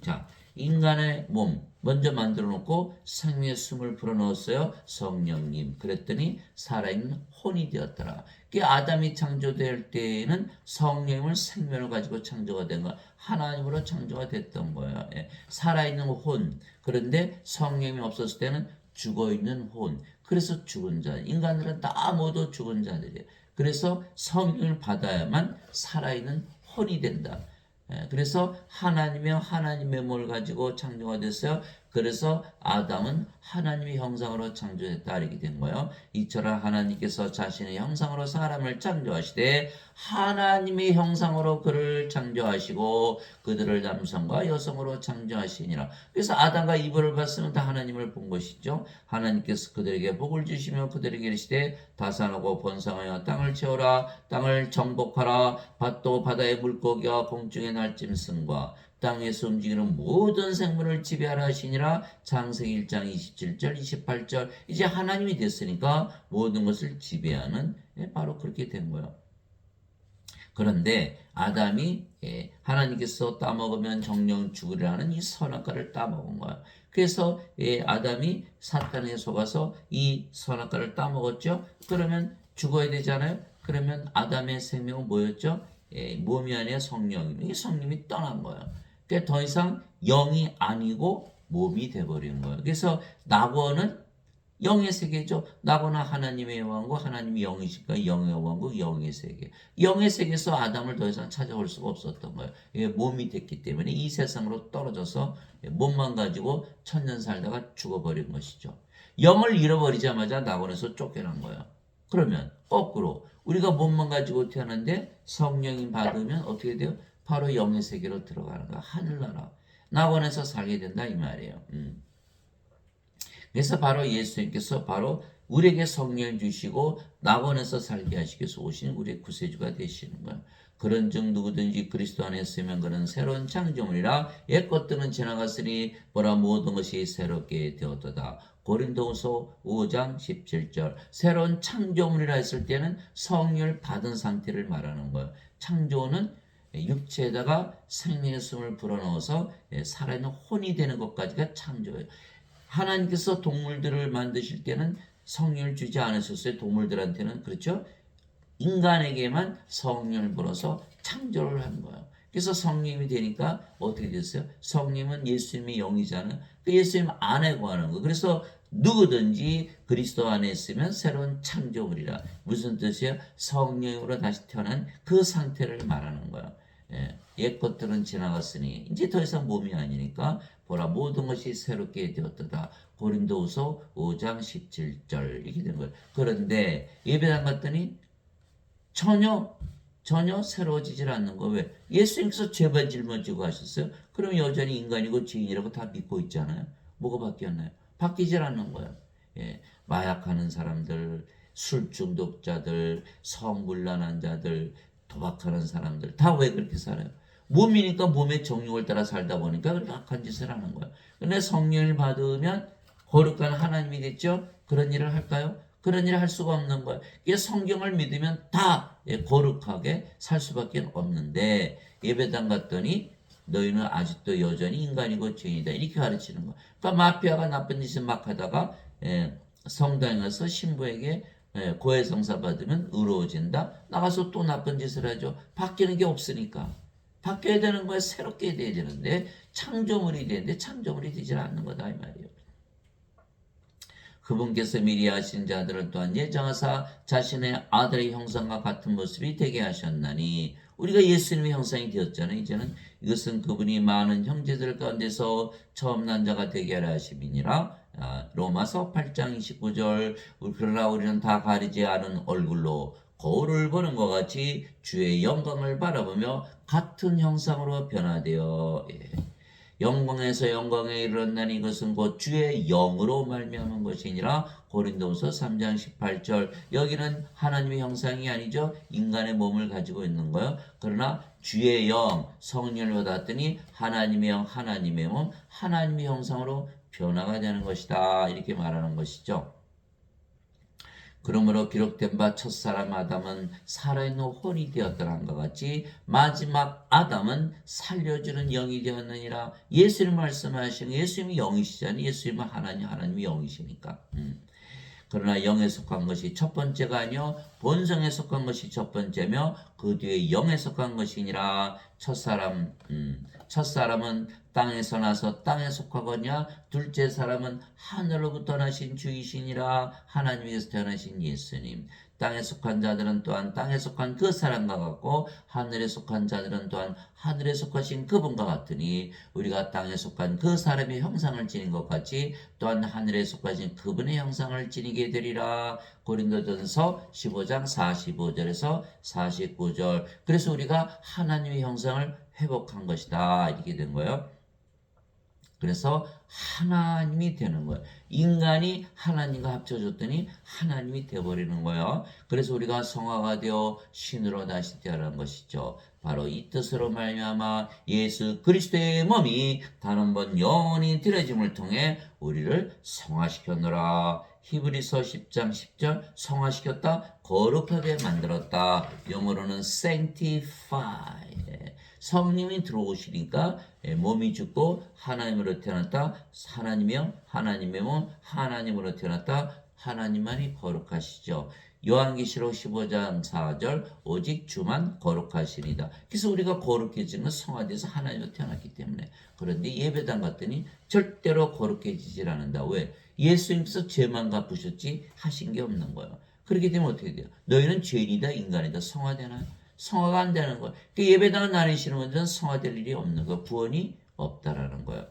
자, 인간의 몸 먼저 만들어 놓고 생명의 숨을 불어넣었어요. 성령님. 그랬더니 살아있는 혼이 되었더라. 아담이 창조될 때에는 성령을 생명을 가지고 창조가 된 거 하나님으로 창조가 됐던 거예요. 예. 살아있는 혼. 그런데 성령이 없었을 때는 죽어있는 혼. 그래서 죽은 자. 인간들은 다 모두 죽은 자들이에요. 그래서 성령을 받아야만 살아있는 혼이 된다. 그래서 하나님의 몸을 가지고 창조가 됐어요. 그래서 아담은 하나님의 형상으로 창조됐다 이렇게 된 거예요. 이처럼 하나님께서 자신의 형상으로 사람을 창조하시되 하나님의 형상으로 그를 창조하시고 그들을 남성과 여성으로 창조하시니라. 그래서 아담과 이브를 봤으면 다 하나님을 본 것이죠. 하나님께서 그들에게 복을 주시며 그들에게 이르시되 다산하고 번성하여 땅을 채우라. 땅을 정복하라. 밭도 바다의 물고기와 공중의 날짐승과 땅에서 움직이는 모든 생물을 지배하라 하시니라. 창세기 1장 27절 28절 이제 하나님이 됐으니까 모든 것을 지배하는 바로 그렇게 된 거예요. 그런데 아담이 하나님께서 따먹으면 정령 죽으리라는 이 선악과를 따먹은 거예요. 그래서 아담이 사탄에 속아서 이 선악과를 따먹었죠. 그러면 죽어야 되잖아요. 그러면 아담의 생명은 뭐였죠? 몸이 아니라 성령이. 이게 성령이 떠난 거예요. 그러니까 더 이상 영이 아니고 몸이 돼버린 거예요. 그래서 낙원은 영의 세계죠. 낙원은 하나님의 왕국, 하나님이 영이시니까 영의 왕국, 영의 세계. 영의 세계에서 아담을 더 이상 찾아올 수가 없었던 거예요. 이게 몸이 됐기 때문에 이 세상으로 떨어져서 몸만 가지고 천년 살다가 죽어버린 것이죠. 영을 잃어버리자마자 낙원에서 쫓겨난 거예요. 그러면 거꾸로 우리가 몸만 가지고 태어났는데 성령이 받으면 어떻게 돼요? 바로 영의 세계로 들어가는 거야. 하늘나라. 낙원에서 살게 된다 이 말이에요. 그래서 바로 예수님께서 바로 우리에게 성령을 주시고 낙원에서 살게 하시기 위해서 오신 우리의 구세주가 되시는 거예요. 그런즉 누구든지 그리스도 안에 있으면 그는 새로운 창조물이라 옛 것들은 지나갔으니 보라 모든 것이 새롭게 되었도다. 고린도후서 5장 17절. 새로운 창조물이라 했을 때는 성령을 받은 상태를 말하는 거예요. 창조는 육체에다가 생명의 숨을 불어넣어서 살아있는 혼이 되는 것까지가 창조예요. 하나님께서 동물들을 만드실 때는 성령을 주지 않으셨어요. 동물들한테는. 그렇죠? 인간에게만 성령을 불어서 창조를 한 거예요. 그래서 성령이 되니까 어떻게 됐어요? 성령은 예수님의 영이잖아요. 그 예수님 안에 거하는 거. 그래서 누구든지 그리스도 안에 있으면 새로운 창조물이라. 무슨 뜻이에요? 성령으로 다시 태어난 그 상태를 말하는 거예요. 옛 것들은 지나갔으니 이제 더 이상 몸이 아니니까 보라 모든 것이 새롭게 되었다. 고린도후서 5장 17절 이렇게 된 거예요. 그런데 예배당 갔더니 전혀 새로워지질 않는 거. 왜? 예수님께서 죄만 짊어지고 하셨어요. 그럼 여전히 인간이고 죄인이라고 다 믿고 있잖아요. 뭐가 바뀌었나요? 바뀌질 않는 거예요. 마약하는 사람들, 술 중독자들, 성불란한 자들, 도박하는 사람들 다 왜 그렇게 살아요? 몸이니까 몸의 정욕을 따라 살다 보니까 그렇게 악한 짓을 하는 거예요. 근데 성령을 받으면 거룩한 하나님이 됐죠? 그런 일을 할까요? 그런 일을 할 수가 없는 거예요. 이게 성경을 믿으면 다 거룩하게 살 수밖에 없는데 예배당 갔더니 너희는 아직도 여전히 인간이고 죄인이다 이렇게 가르치는 거예요. 그러니까 마피아가 나쁜 짓을 막 하다가 성당에 가서 신부에게 고해성사 받으면 의로워진다. 나가서 또 나쁜 짓을 하죠. 바뀌는 게 없으니까. 바뀌어야 되는 거야. 새롭게 돼야 되는데 창조물이 되는데 창조물이 되질 않는 거다 이 말이에요. 그분께서 미리 하신 자들을 또한 예정하사 자신의 아들의 형상과 같은 모습이 되게 하셨나니 우리가 예수님의 형상이 되었잖아요. 이제는 이것은 그분이 많은 형제들 가운데서 처음 난 자가 되게 하려 하심이니라. 로마서 8장 29절. 그러나 우리는 다 가리지 않은 얼굴로 거울을 보는 것 같이 주의 영광을 바라보며 같은 형상으로 변화되어 영광에서 영광에 이르렀나니 이것은 곧 주의 영으로 말미암은 것이니라. 고린도후서 3장 18절. 여기는 하나님의 형상이 아니죠. 인간의 몸을 가지고 있는 거예요. 그러나 주의 영, 성령을 받았더니 하나님의 영, 하나님의 몸, 하나님의 형상으로 변화가 되는 것이다. 이렇게 말하는 것이죠. 그러므로 기록된 바 첫사람 아담은 살아있는 혼이 되었더란 것 같이 마지막 아담은 살려주는 영이 되었느니라. 예수님 말씀하시는 예수님이 영이시잖아요. 예수님은 하나님이 영이시니까. 그러나 영에 속한 것이 첫 번째가 아니요 본성에 속한 것이 첫 번째며 그 뒤에 영에 속한 것이니라. 첫사람은 땅에서 나서 땅에 속하거냐 둘째 사람은 하늘로부터 나신 주이시니라. 하나님께서 태어나신 예수님. 땅에 속한 자들은 또한 땅에 속한 그 사람과 같고 하늘에 속한 자들은 또한 하늘에 속하신 그분과 같으니 우리가 땅에 속한 그 사람의 형상을 지닌 것 같이 또한 하늘에 속하신 그분의 형상을 지니게 되리라. 고린도전서 15장 45절에서 49절. 그래서 우리가 하나님의 형상을 회복한 것이다 이렇게 된 거예요. 그래서 하나님이 되는 거예요. 인간이 하나님과 합쳐졌더니 하나님이 되어버리는 거예요. 그래서 우리가 성화가 되어 신으로 다시 태어난 것이죠. 바로 이 뜻으로 말미암아 예수 그리스도의 몸이 단 한 번 영원히 드려짐을 통해 우리를 성화시켰노라. 히브리서 10장 10절 성화시켰다 거룩하게 만들었다. 영어로는 sanctify. 성령이 들어오시니까 몸이 죽고 하나님으로 태어났다. 하나님의 영, 하나님의 몸, 하나님으로 태어났다. 하나님만이 거룩하시죠. 요한계시록 15장 4절 오직 주만 거룩하시리다. 그래서 우리가 거룩해지는 건 성화돼서 하나님으로 태어났기 때문에. 그런데 예배당 갔더니 절대로 거룩해지질 않는다. 왜? 예수님께서 죄만 갚으셨지 하신 게 없는 거예요. 그렇게 되면 어떻게 돼요? 너희는 죄인이다 인간이다 성화되나요? 성화가 안 되는 거예요. 그 예배당을 나누시는 분들은 성화될 일이 없는 거예요. 구원이 없다라는 거예요.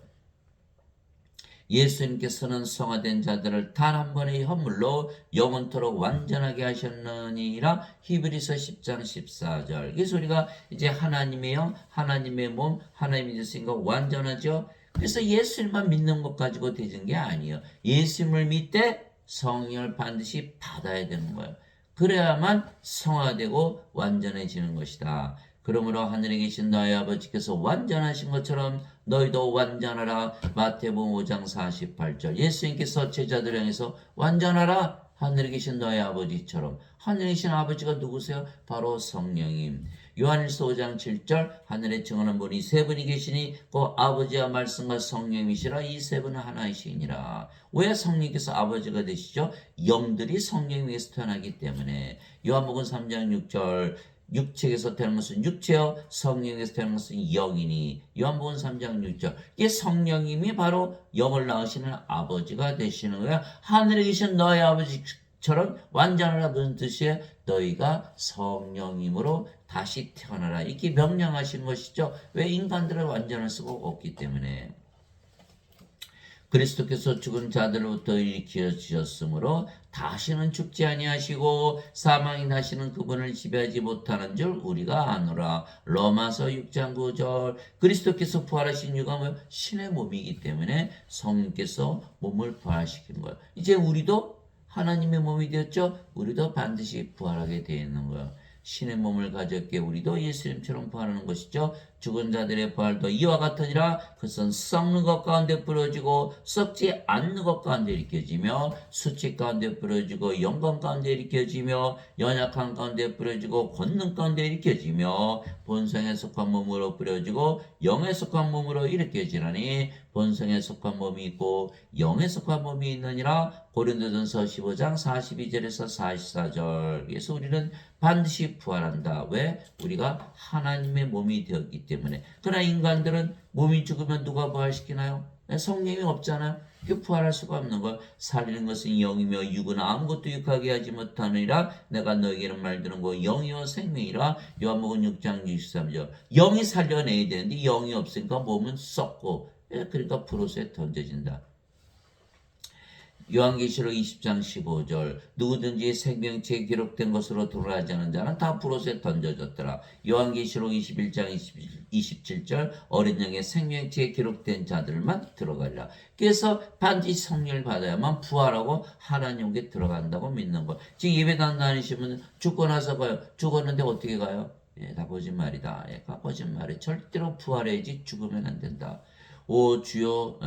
예수님께서는 성화된 자들을 단 한 번의 헌물로 영원토록 완전하게 하셨느니라. 히브리서 10장 14절. 그래서 우리가 이제 하나님의 영, 하나님의 몸, 하나님이 됐으니까 완전하죠. 그래서 예수님만 믿는 것 가지고 되는 게 아니에요. 예수님을 믿되 성령을 반드시 받아야 되는 거예요. 그래야만 성화되고 완전해지는 것이다. 그러므로 하늘에 계신 너희 아버지께서 완전하신 것처럼 너희도 완전하라. 마태복음 5장 48절. 예수님께서 제자들을 향해서 완전하라. 하늘에 계신 너희 아버지처럼. 하늘에 계신 아버지가 누구세요? 바로 성령님. 요한일서 5장 7절. 하늘에 증언한 분이 세 분이 계시니 그 아버지와 말씀과 성령이시라. 이 세 분은 하나이시니라. 왜 성령께서 아버지가 되시죠? 영들이 성령 위에서 태어나기 때문에. 요한복음 3장 6절. 육체에서 태어난 것은 육체요, 성령에서 태어난 것은 영이니. 요한복음 3장 6절. 이게 성령님이 바로 영을 낳으시는 아버지가 되시는 거야. 하늘에 계신 너희 아버지처럼 완전하라. 무슨 뜻이에요? 너희가 성령님으로 다시 태어나라. 이렇게 명령하신 것이죠. 왜? 인간들은 완전할 수가 없기 때문에. 그리스도께서 죽은 자들로부터 일으켜 주셨으므로 다시는 죽지 아니하시고 사망이 다시는 그분을 지배하지 못하는 줄 우리가 아노라. 로마서 6장 9절. 그리스도께서 부활하신 이유가 뭐예요? 신의 몸이기 때문에 성령께서 몸을 부활시킨 거예요. 이제 우리도 하나님의 몸이 되었죠. 우리도 반드시 부활하게 되어 있는 거예요. 신의 몸을 가졌기에 우리도 예수님처럼 부활하는 것이죠. 죽은 자들의 부활도 이와 같으니라. 그것은 썩는 것 가운데 뿌려지고 썩지 않는 것 가운데 일으켜지며 수치 가운데 뿌려지고 영광 가운데 일으켜지며 연약한 가운데 뿌려지고 권능 가운데 일으켜지며 본성에 속한 몸으로 뿌려지고 영에 속한 몸으로 일으켜지라니. 본성에 속한 몸이 있고 영에 속한 몸이 있느니라. 고린도전서 15장 42절에서 44절. 그래서 우리는 반드시 부활한다. 왜? 우리가 하나님의 몸이 되었기 때문에. 그러나 인간들은 몸이 죽으면 누가 부활시키나요? 성령이 없잖아요. 부활할 수가 없는 거예요. 살리는 것은 영이며 육은 아무것도 육하게 하지 못하느니라. 내가 너에게는 말드는 거 영이요 생명이라. 요한복음 6장 63절. 영이 살려내야 되는데 영이 없으니까 몸은 썩고, 그러니까 브로스에 던져진다. 요한계시록 20장 15절. 누구든지 생명체에 기록된 것으로 돌아가지 않은 자는 다 브로스에 던져졌더라. 요한계시록 21장 27절. 어린 양의 생명체에 기록된 자들만 들어가리라. 그래서 반드시 성령을 받아야만 부활하고 하나님께 들어간다고 믿는 거예요. 지금 예배당 다니시면 죽고 나서 가요. 죽었는데 어떻게 가요? 다 거짓말이다. 다 거짓말이. 절대로 부활해야지 죽으면 안 된다. 오 주여,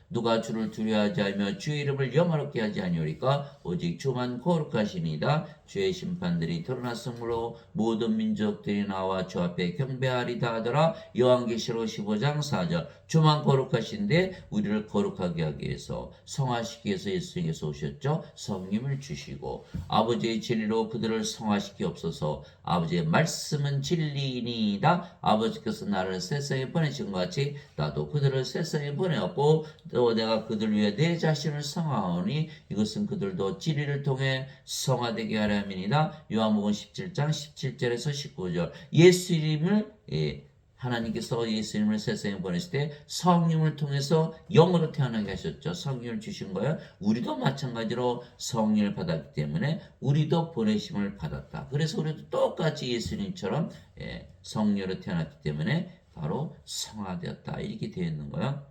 누가 주를 두려워하지 않으며 주의 이름을 영화롭게 하지 아니오리까. 오직 주만 거룩하시니이다. 주의 심판들이 드러났으므로 모든 민족들이 나와 주 앞에 경배하리다 하더라. 요한계시록 15장 4절. 주만 거룩하신데 우리를 거룩하게 하기 위해서, 성화시키기 위해서 예수님께서 오셨죠. 성령을 주시고 아버지의 진리로 그들을 성화시키옵소서. 아버지의 말씀은 진리이니이다. 아버지께서 나를 세상에 보내신 것 같이 나도 그들을 세상에 보내었고 또 내가 그들 위해 내 자신을 성화하오니 이것은 그들도 진리를 통해 성화되게 하려 함이니이다. 요한복음 17장 17절에서 19절. 예수님을 하나님께서 예수님을 세상에 보냈을 때 성령을 통해서 영으로 태어나게 하셨죠. 성령을 주신 거예요. 우리도 마찬가지로 성령을 받았기 때문에 우리도 보내심을 받았다. 그래서 우리도 똑같이 예수님처럼 성령으로 태어났기 때문에 바로 성화되었다. 이렇게 되어 있는 거예요.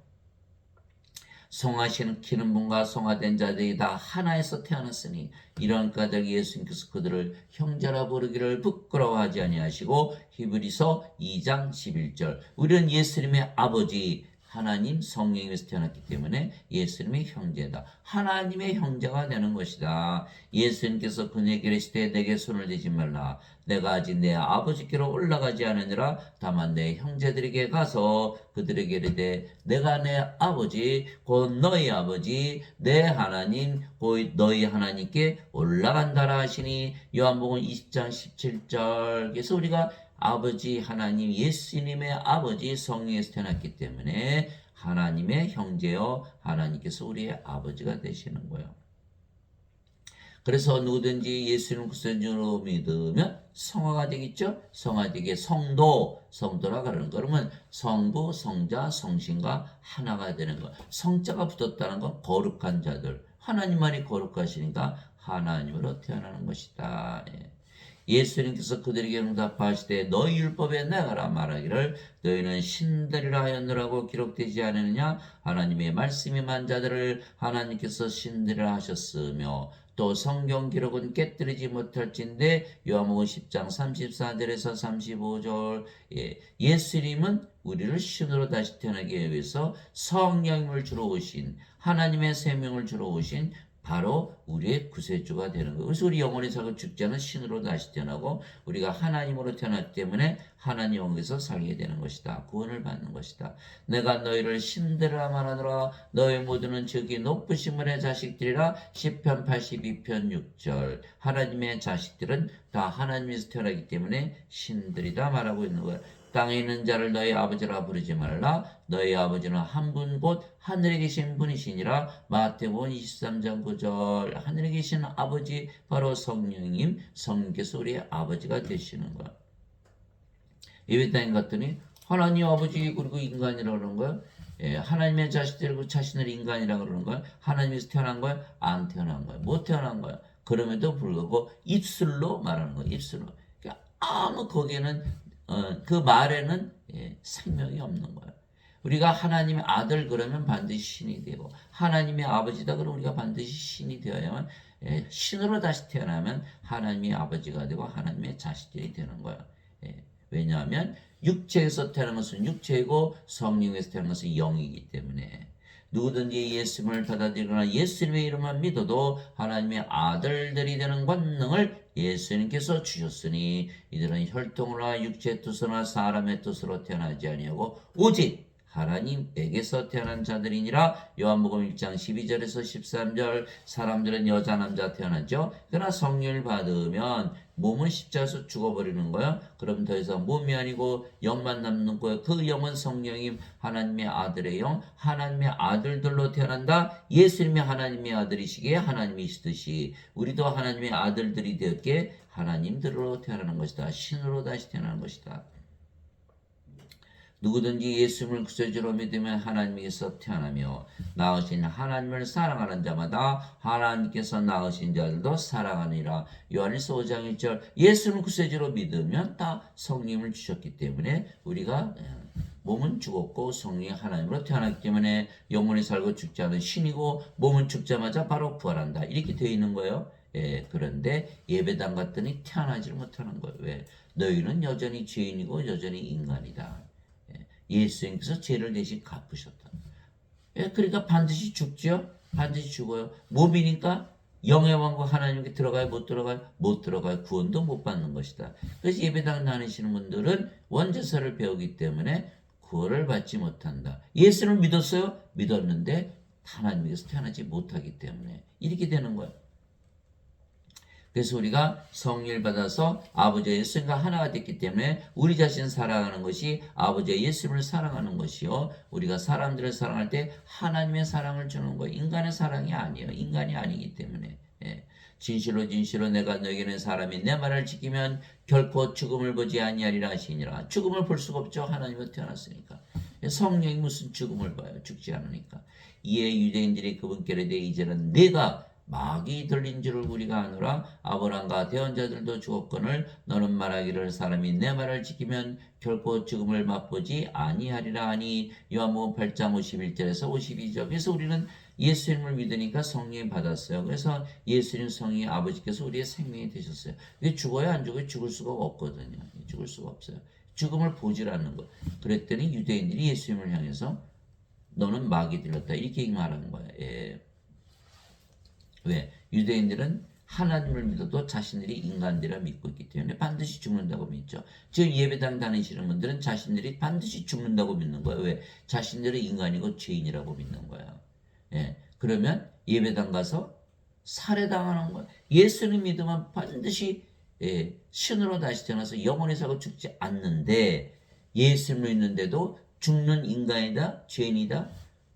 성화시키는 분과 성화된 자들이 다 하나에서 태어났으니 이런 까닭 예수님께서 그들을 형제라 부르기를 부끄러워하지 아니하시고. 히브리서 2장 11절. 우리는 예수님의 아버지 하나님 성령에서 태어났기 때문에 예수님의 형제다. 하나님의 형제가 되는 것이다. 예수님께서 그에게 이르시되 내게 손을 대지 말라. 내가 아직 내 아버지께로 올라가지 않으니라. 다만 내 형제들에게 가서 그들에게 이르되 내가 내 아버지 곧 너희 아버지 내 하나님 곧 너희 하나님께 올라간다라 하시니 요한복음 20장 17절. 그래서 우리가 아버지 하나님 예수님의 아버지 성령에서 태어났기 때문에 하나님의 형제요 하나님께서 우리의 아버지가 되시는 거예요. 그래서 누구든지 예수님 구세주로 믿으면 성화가 되겠죠. 성화되게 성도라 그러는 거. 그러면 성부 성자 성신과 하나가 되는 거. 성자가 붙었다는 건 거룩한 자들. 하나님만이 거룩하시니까 하나님으로 태어나는 것이다. 예수님께서 그들에게 응답하시되 너희 율법에 내가라 말하기를 너희는 신들이라 하였느라고 기록되지 않느냐. 하나님의 말씀이 만 자들을 하나님께서 신들이라 하셨으며 또 성경 기록은 깨뜨리지 못할진대. 요한복음 10장 34절에서 35절. 예수님은 우리를 신으로 다시 태어나게 위해서 성령을 주러 오신 하나님의 생명을 주러 오신 바로 우리의 구세주가 되는 거예요. 그래서 우리 영원히 살고 죽지 않은 신으로 다시 태어나고 우리가 하나님으로 태어났기 때문에 하나님 영에서 살게 되는 것이다. 구원을 받는 것이다. 내가 너희를 신들이라 말하노라. 너희 모두는 저기 높으신 분의 자식들이라. 시편 82편 6절. 하나님의 자식들은 다 하나님에서 태어나기 때문에 신들이다 말하고 있는 거예요. 땅에 있는 자를 너희 아버지라 부르지 말라. 너희 아버지는 한 분 곧 하늘에 계신 분이시니라. 마태복음 23장 9절. 하늘에 계신 아버지 바로 성령님, 성령께서 우리의 아버지가 되시는 거야. 예배 땅에 갔더니 하나님 아버지 그리고 인간이라 그러는 거야. 하나님의 자식들이고 자신을 인간이라 그러는 거야. 하나님에서 태어난 거야? 안 태어난 거야. 못 태어난 거야. 그럼에도 불구하고 입술로 말하는 거야. 입술로. 그러니까 아무 거기에는 그 말에는 생명이 없는 거예요. 우리가 하나님의 아들 그러면 반드시 신이 되고 하나님의 아버지다 그러면 우리가 반드시 신이 되어야만 신으로 다시 태어나면 하나님의 아버지가 되고 하나님의 자식들이 되는 거예요. 왜냐하면 육체에서 태어난 것은 육체이고 성령에서 태어난 것은 영이기 때문에 누구든지 예수님을 받아들이거나 예수님의 이름만 믿어도 하나님의 아들들이 되는 권능을 예수님께서 주셨으니 이들은 혈통으로나 육체의 뜻으로나 사람의 뜻으로 태어나지 아니하고 오직 하나님에게서 태어난 자들이니라. 요한복음 1장 12절에서 13절. 사람들은 여자 남자 태어나죠. 그러나 성령을 받으면 몸은 십자가에서 죽어버리는 거야. 그럼 더 이상 몸이 아니고 영만 남는 거야. 그 영은 성령님 하나님의 아들의 영, 하나님의 아들들로 태어난다. 예수님이 하나님의 아들이시기에 하나님이시듯이 우리도 하나님의 아들들이 되었기에 하나님들로 태어나는 것이다. 신으로 다시 태어나는 것이다. 누구든지 예수님을 구세주로 믿으면 하나님께서 태어나며 낳으신 하나님을 사랑하는 자마다 하나님께서 낳으신 자들도 사랑하니라. 요한일서 5장 1절. 예수님을 구세주로 믿으면 다 성령을 주셨기 때문에 우리가 몸은 죽었고 성령이 하나님으로 태어났기 때문에 영원히 살고 죽지 않은 신이고 몸은 죽자마자 바로 부활한다. 이렇게 되어 있는 거예요. 그런데 예배당 갔더니 태어나지 못하는 거예요. 왜? 너희는 여전히 죄인이고 여전히 인간이다. 예수님께서 죄를 대신 갚으셨다. 그러니까 반드시 죽죠. 반드시 죽어요. 몸이니까 영의 왕국 하나님께 들어가요? 못 들어가요? 못 들어가요. 구원도 못 받는 것이다. 그래서 예배당 다니시는 분들은 원죄사를 배우기 때문에 구원을 받지 못한다. 예수를 믿었어요? 믿었는데 하나님께서 태어나지 못하기 때문에 이렇게 되는 거예요. 그래서 우리가 성령을 받아서 아버지와 예수님과 하나가 됐기 때문에 우리 자신을 사랑하는 것이 아버지와 예수님을 사랑하는 것이요. 우리가 사람들을 사랑할 때 하나님의 사랑을 주는 거예요. 인간의 사랑이 아니에요. 인간이 아니기 때문에. 진실로 진실로 내가 너에게는 사람이 내 말을 지키면 결코 죽음을 보지 아니하리라 하시니라. 죽음을 볼 수가 없죠. 하나님으로 태어났으니까. 성령이 무슨 죽음을 봐요. 죽지 않으니까. 이에 유대인들이 그분께 이르되 이제는 내가 마귀 들린 줄을 우리가 아노라. 아브라함과 대언자들도 죽었거늘 너는 말하기를 사람이 내 말을 지키면 결코 죽음을 맛보지 아니하리라 하니. 요한복음 8장 51절에서 52절. 그래서 우리는 예수님을 믿으니까 성령이 받았어요. 그래서 예수님 성령의 아버지께서 우리의 생명이 되셨어요. 왜 죽어야 안 죽어요? 죽을 수가 없거든요. 죽을 수가 없어요. 죽음을 보질 않는 거. 그랬더니 유대인들이 예수님을 향해서 너는 마귀 들렸다. 이렇게 말하는 거예요. 예. 왜? 유대인들은 하나님을 믿어도 자신들이 인간들이라 믿고 있기 때문에 반드시 죽는다고 믿죠. 지금 예배당 다니시는 분들은 자신들이 반드시 죽는다고 믿는 거예요. 왜? 자신들이 인간이고 죄인이라고 믿는 거예요. 예. 그러면 예배당 가서 살해당하는 거예요. 예수님 믿으면 반드시 신으로 다시 태어나서 영원히 살고 죽지 않는데 예수님을 믿는데도 죽는 인간이다, 죄인이다.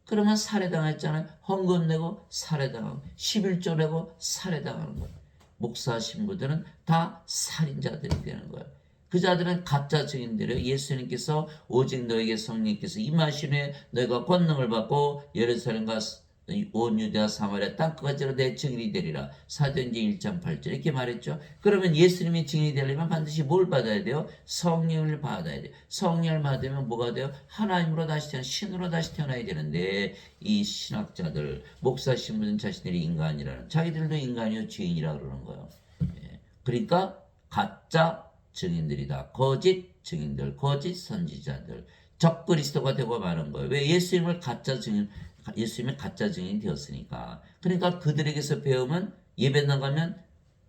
그러면 살해당했잖아요. 헌금 내고 살해당하고 11조 내고 살해당하는 거예요. 목사 신부들은 다 살인자들이 되는 거예요. 그 자들은 가짜 증인들이에요. 예수님께서 오직 너에게 성령께서 임하신 후에 너희가 권능을 받고 예루살렘과 온 유대와 사마리아 땅끝까지로 내 증인이 되리라. 사도행전 1장 8절 이렇게 말했죠. 그러면 예수님의 증인이 되려면 반드시 뭘 받아야 돼요? 성령을 받아야 돼요. 성령을 받으면 뭐가 돼요? 하나님으로 다시 태어나 신으로 다시 태어나야 되는데 이 신학자들 목사 신부는 자신들이 인간이라는 자기들도 인간이요 죄인이라 그러는 거예요. 그러니까 가짜 증인들이다. 거짓 증인들, 거짓 선지자들, 적그리스도가 되고 마는 거예요. 왜? 예수님을 가짜 증인 예수님의 가짜 증인이 되었으니까. 그러니까 그들에게서 배우면 예배 나가면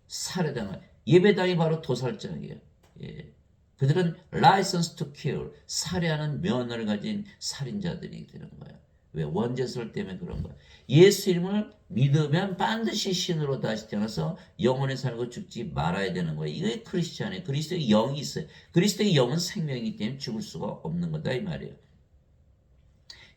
살해당할. 예배당이 바로 도살장이에요. 예. 그들은 license to kill, 살해하는 면허를 가진 살인자들이 되는 거예요. 왜? 원죄설 때문에 그런 거예요. 예수님을 믿으면 반드시 신으로 다시 태어나서 영원히 살고 죽지 말아야 되는 거예요. 이게 크리스찬이에요. 그리스도의 영이 있어요. 그리스도의 영은 생명이기 때문에 죽을 수가 없는 거다 이 말이에요.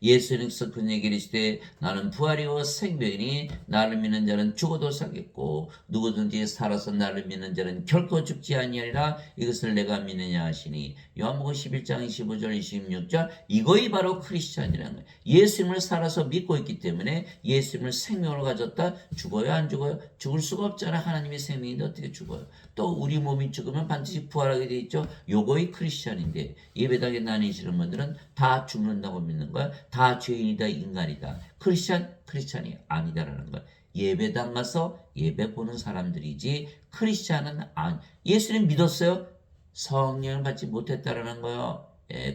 예수님께서 그에게 이르시되 나는 부활이요 생명이니 나를 믿는 자는 죽어도 살겠고 누구든지 살아서 나를 믿는 자는 결코 죽지 아니하리라. 이것을 내가 믿느냐 하시니 요한복음 11장 25절 26절 이거이 바로 크리스찬이라는 거예요. 예수님을 살아서 믿고 있기 때문에 예수님을 생명으로 가졌다. 죽어요 안 죽어요? 죽을 수가 없잖아. 하나님의 생명인데 어떻게 죽어요? 또 우리 몸이 죽으면 반드시 부활하게 돼 있죠. 요거이 크리스찬인데 예배당에 다니시는 분들은 다 죽는다고 믿는 거야. 다 죄인이다 인간이다. 크리스찬이 아니다라는 거야. 예배당 가서 예배 보는 사람들이지 크리스찬은 아니. 예수님 믿었어요? 성령을 받지 못했다라는 거예요.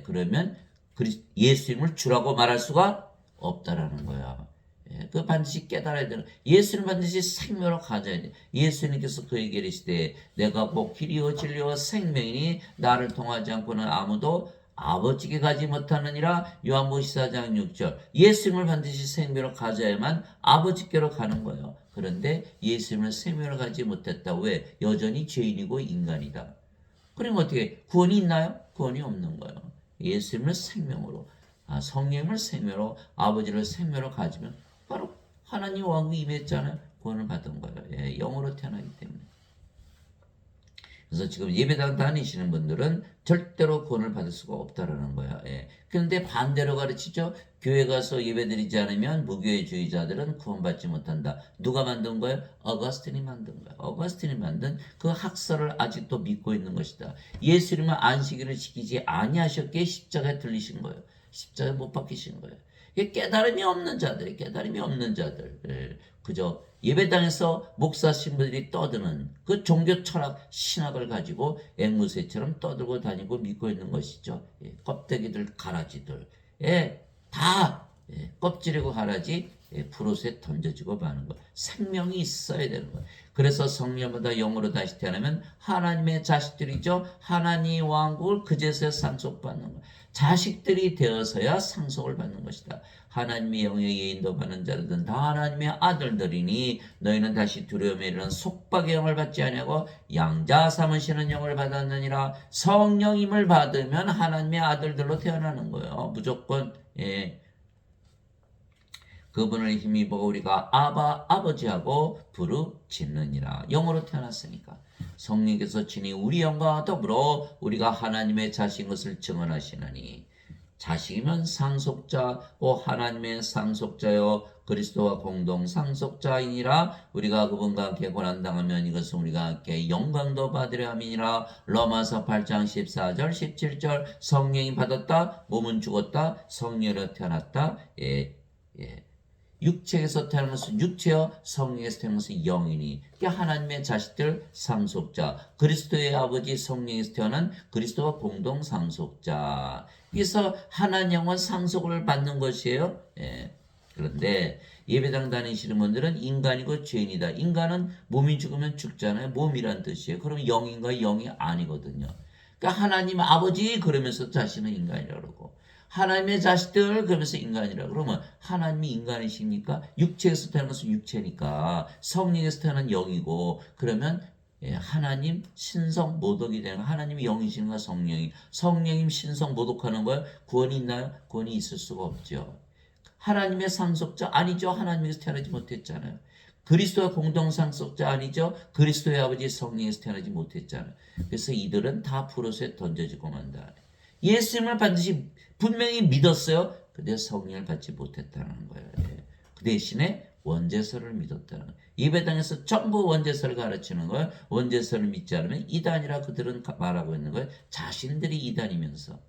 그러면 예수님을 주라고 말할 수가 없다라는 거야. 그 반드시 깨달아야 되는 예수는 반드시 생명으로 가져야 돼. 예수님께서 그에게 이르시되 내가 곧 길이요 진리요 생명이니 나를 통하지 않고는 아무도 아버지께 가지 못하느니라. 요한복음 14장 6절 예수님을 반드시 생명으로 가져야만 아버지께로 가는 거예요. 그런데 예수님을 생명으로 가지 못했다. 왜? 여전히 죄인이고 인간이다. 그러면 어떻게 구원이 있나요? 구원이 없는 거예요. 예수님을 생명으로 성령을 생명으로 아버지를 생명으로 가지면 바로 하나님 왕국이 임했잖아요. 구원을 받은 거예요. 영으로 태어나기 때문에. 그래서 지금 예배당 다니시는 분들은 절대로 구원을 받을 수가 없다라는 거야. 그런데 반대로 가르치죠. 교회 가서 예배드리지 않으면 무교회주의자들은 구원받지 못한다. 누가 만든 거예요? 어거스틴이 만든 거야. 어거스틴이 만든 그 학설을 아직도 믿고 있는 것이다. 예수님은 안식일을 지키지 아니하셨기에 십자가에 들리신 거예요. 십자가에 못 박히신 거예요. 깨달음이 없는 자들, 그저 예배당에서 목사 신부들이 떠드는 그 종교 철학, 신학을 가지고 앵무새처럼 떠들고 다니고 믿고 있는 것이죠. 껍데기들, 가라지들, 다 껍질이고 가라지 불옷에 던져지고 마는 것. 생명이 있어야 되는 거예요. 그래서 성령보다 영으로 다시 태어나면 하나님의 자식들이죠. 하나님 왕국을 그제서야 상속받는 거예요. 자식들이 되어서야 상속을 받는 것이다. 하나님의 영에게 인도받는 자들은 다 하나님의 아들들이니 너희는 다시 두려움에 이르는 속박의 영을 받지 아니하고 양자 삼으시는 영을 받았느니라. 성령임을 받으면 하나님의 아들들로 태어나는 거예요. 무조건. 그분을 힘입어 우리가 아바 아버지하고 부르짖느니라. 영으로 태어났으니까 성령께서 친히 우리 영과 더불어 우리가 하나님의 자식인 것을 증언하시나니 자식이면 상속자 오 하나님의 상속자여 그리스도와 공동 상속자이니라. 우리가 그분과 함께 고난당하면 이것은 우리가 함께 영광도 받으려 함이니라. 로마서 8장 14절 17절 성령이 받았다. 몸은 죽었다. 성령으로 태어났다. 육체에서 태어난 것은 육체여 성령에서 태어난 것은 영이니. 하나님의 자식들 상속자 그리스도의 아버지 성령에서 태어난 그리스도와 공동 상속자. 그래서 하나님 영은 상속을 받는 것이에요. 예. 그런데 예배당 다니시는 분들은 인간이고 죄인이다. 인간은 몸이 죽으면 죽잖아요. 몸이란 뜻이에요. 그럼 영인가 영이 아니거든요. 그러니까 하나님 아버지 그러면서 자신은 인간이라고 그러고 하나님의 자식들 그러면서 인간이라고 그러면 하나님이 인간이십니까? 육체에서 태어난 것은 육체니까 성령에서 태어난 영이고 그러면 예, 하나님 신성 모독이 되는 하나님이 영이신가 성령이 신성 모독하는 거예요? 구원이 있나요? 구원이 있을 수가 없죠. 하나님의 상속자 아니죠. 하나님에서 태어나지 못했잖아요. 그리스도와 공동 상속자 아니죠. 그리스도의 아버지 성령에서 태어나지 못했잖아요. 그래서 이들은 다 프로스에 던져지고 만다. 예수님을 반드시 분명히 믿었어요. 근데 성령을 받지 못했다는 거예요. 예. 그 대신에 원죄서를 믿었다는 거예요. 예배당에서 전부 원죄서를 가르치는 거예요. 원죄서를 믿지 않으면 이단이라 그들은 말하고 있는 거예요. 자신들이 이단이면서.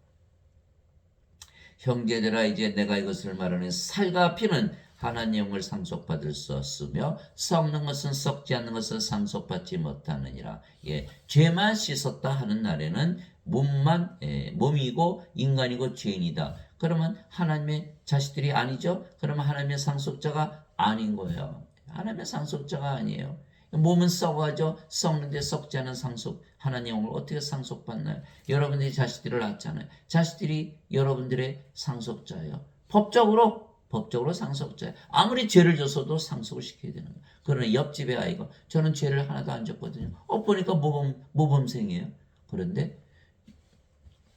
형제들아 이제 내가 이것을 말하는 살과 피는 하나님의 영을 상속받을 수 없으며 썩는 것은 썩지 않는 것은 상속받지 못하느니라. 예, 죄만 씻었다 하는 날에는 몸이고 인간이고 죄인이다. 그러면 하나님의 자식들이 아니죠? 그러면 하나님의 상속자가 아닌 거예요. 하나님의 상속자가 아니에요. 몸은 썩어가죠. 썩는데 썩지 않은 상속 하나님의 영을 어떻게 상속받나요? 여러분들이 자식들을 낳잖아요. 자식들이 여러분들의 상속자예요. 법적으로 상속자예요. 아무리 죄를 져서도 상속을 시켜야 되는 거예요. 그러나 옆집의 아이가 저는 죄를 하나도 안 졌거든요. 보니까 모범생이에요. 그런데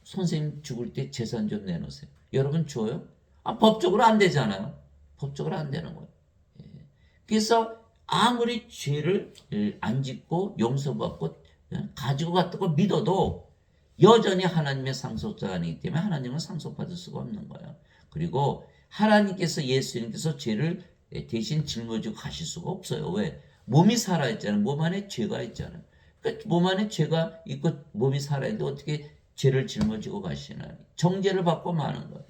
선생님 죽을 때 재산 좀 내놓으세요. 여러분 줘요? 법적으로 안 되잖아요. 법적으로 안 되는 거예요. 예. 그래서 아무리 죄를 안 짓고 용서받고 가지고 갔다고 믿어도 여전히 하나님의 상속자가 아니기 때문에 하나님은 상속받을 수가 없는 거예요. 그리고 하나님께서 예수님께서 죄를 대신 짊어지고 가실 수가 없어요. 왜? 몸이 살아있잖아요. 몸 안에 죄가 있잖아요. 그러니까 몸 안에 죄가 있고 몸이 살아있는데 어떻게 죄를 짊어지고 가시나요? 정죄를 받고 마는 거예요.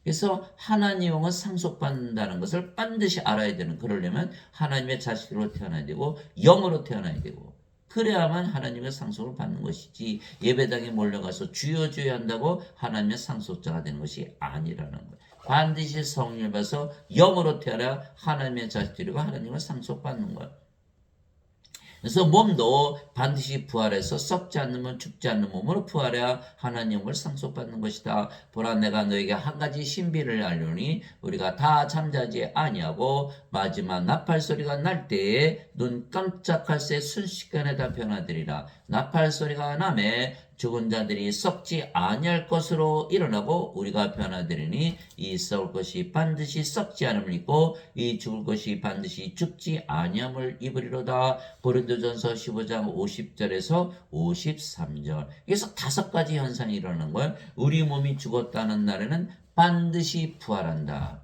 그래서 하나님의 영은 상속받는다는 것을 반드시 알아야 되는 그러려면 하나님의 자식으로 태어나야 되고 영으로 태어나야 되고 그래야만 하나님의 상속을 받는 것이지 예배당에 몰려가서 주여 주여 한다고 하나님의 상속자가 되는 것이 아니라는 거예요. 반드시 성령을 받아서 영으로 태어나 하나님의 자식들이고 하나님을 상속받는 거예요. 그래서 몸도 반드시 부활해서 썩지 않는 죽지 않는 몸으로 부활해야 하나님을 상속받는 것이다. 보라 내가 너에게 한 가지 신비를 알려니 우리가 다 잠자지 아니하고 마지막 나팔 소리가 날 때에 눈 깜짝할 새 순식간에 다 변화되리라. 나팔 소리가 나매 죽은 자들이 썩지 아니할 것으로 일어나고 우리가 변화되리니 이 썩을 것이 반드시 썩지 않음을 입고 이 죽을 것이 반드시 죽지 아니함을 입으리로다. 고린도전서 15장 50절에서 53절. 그래서 5가지 현상이 일어나는 거예요. 우리 몸이 죽었다는 날에는 반드시 부활한다.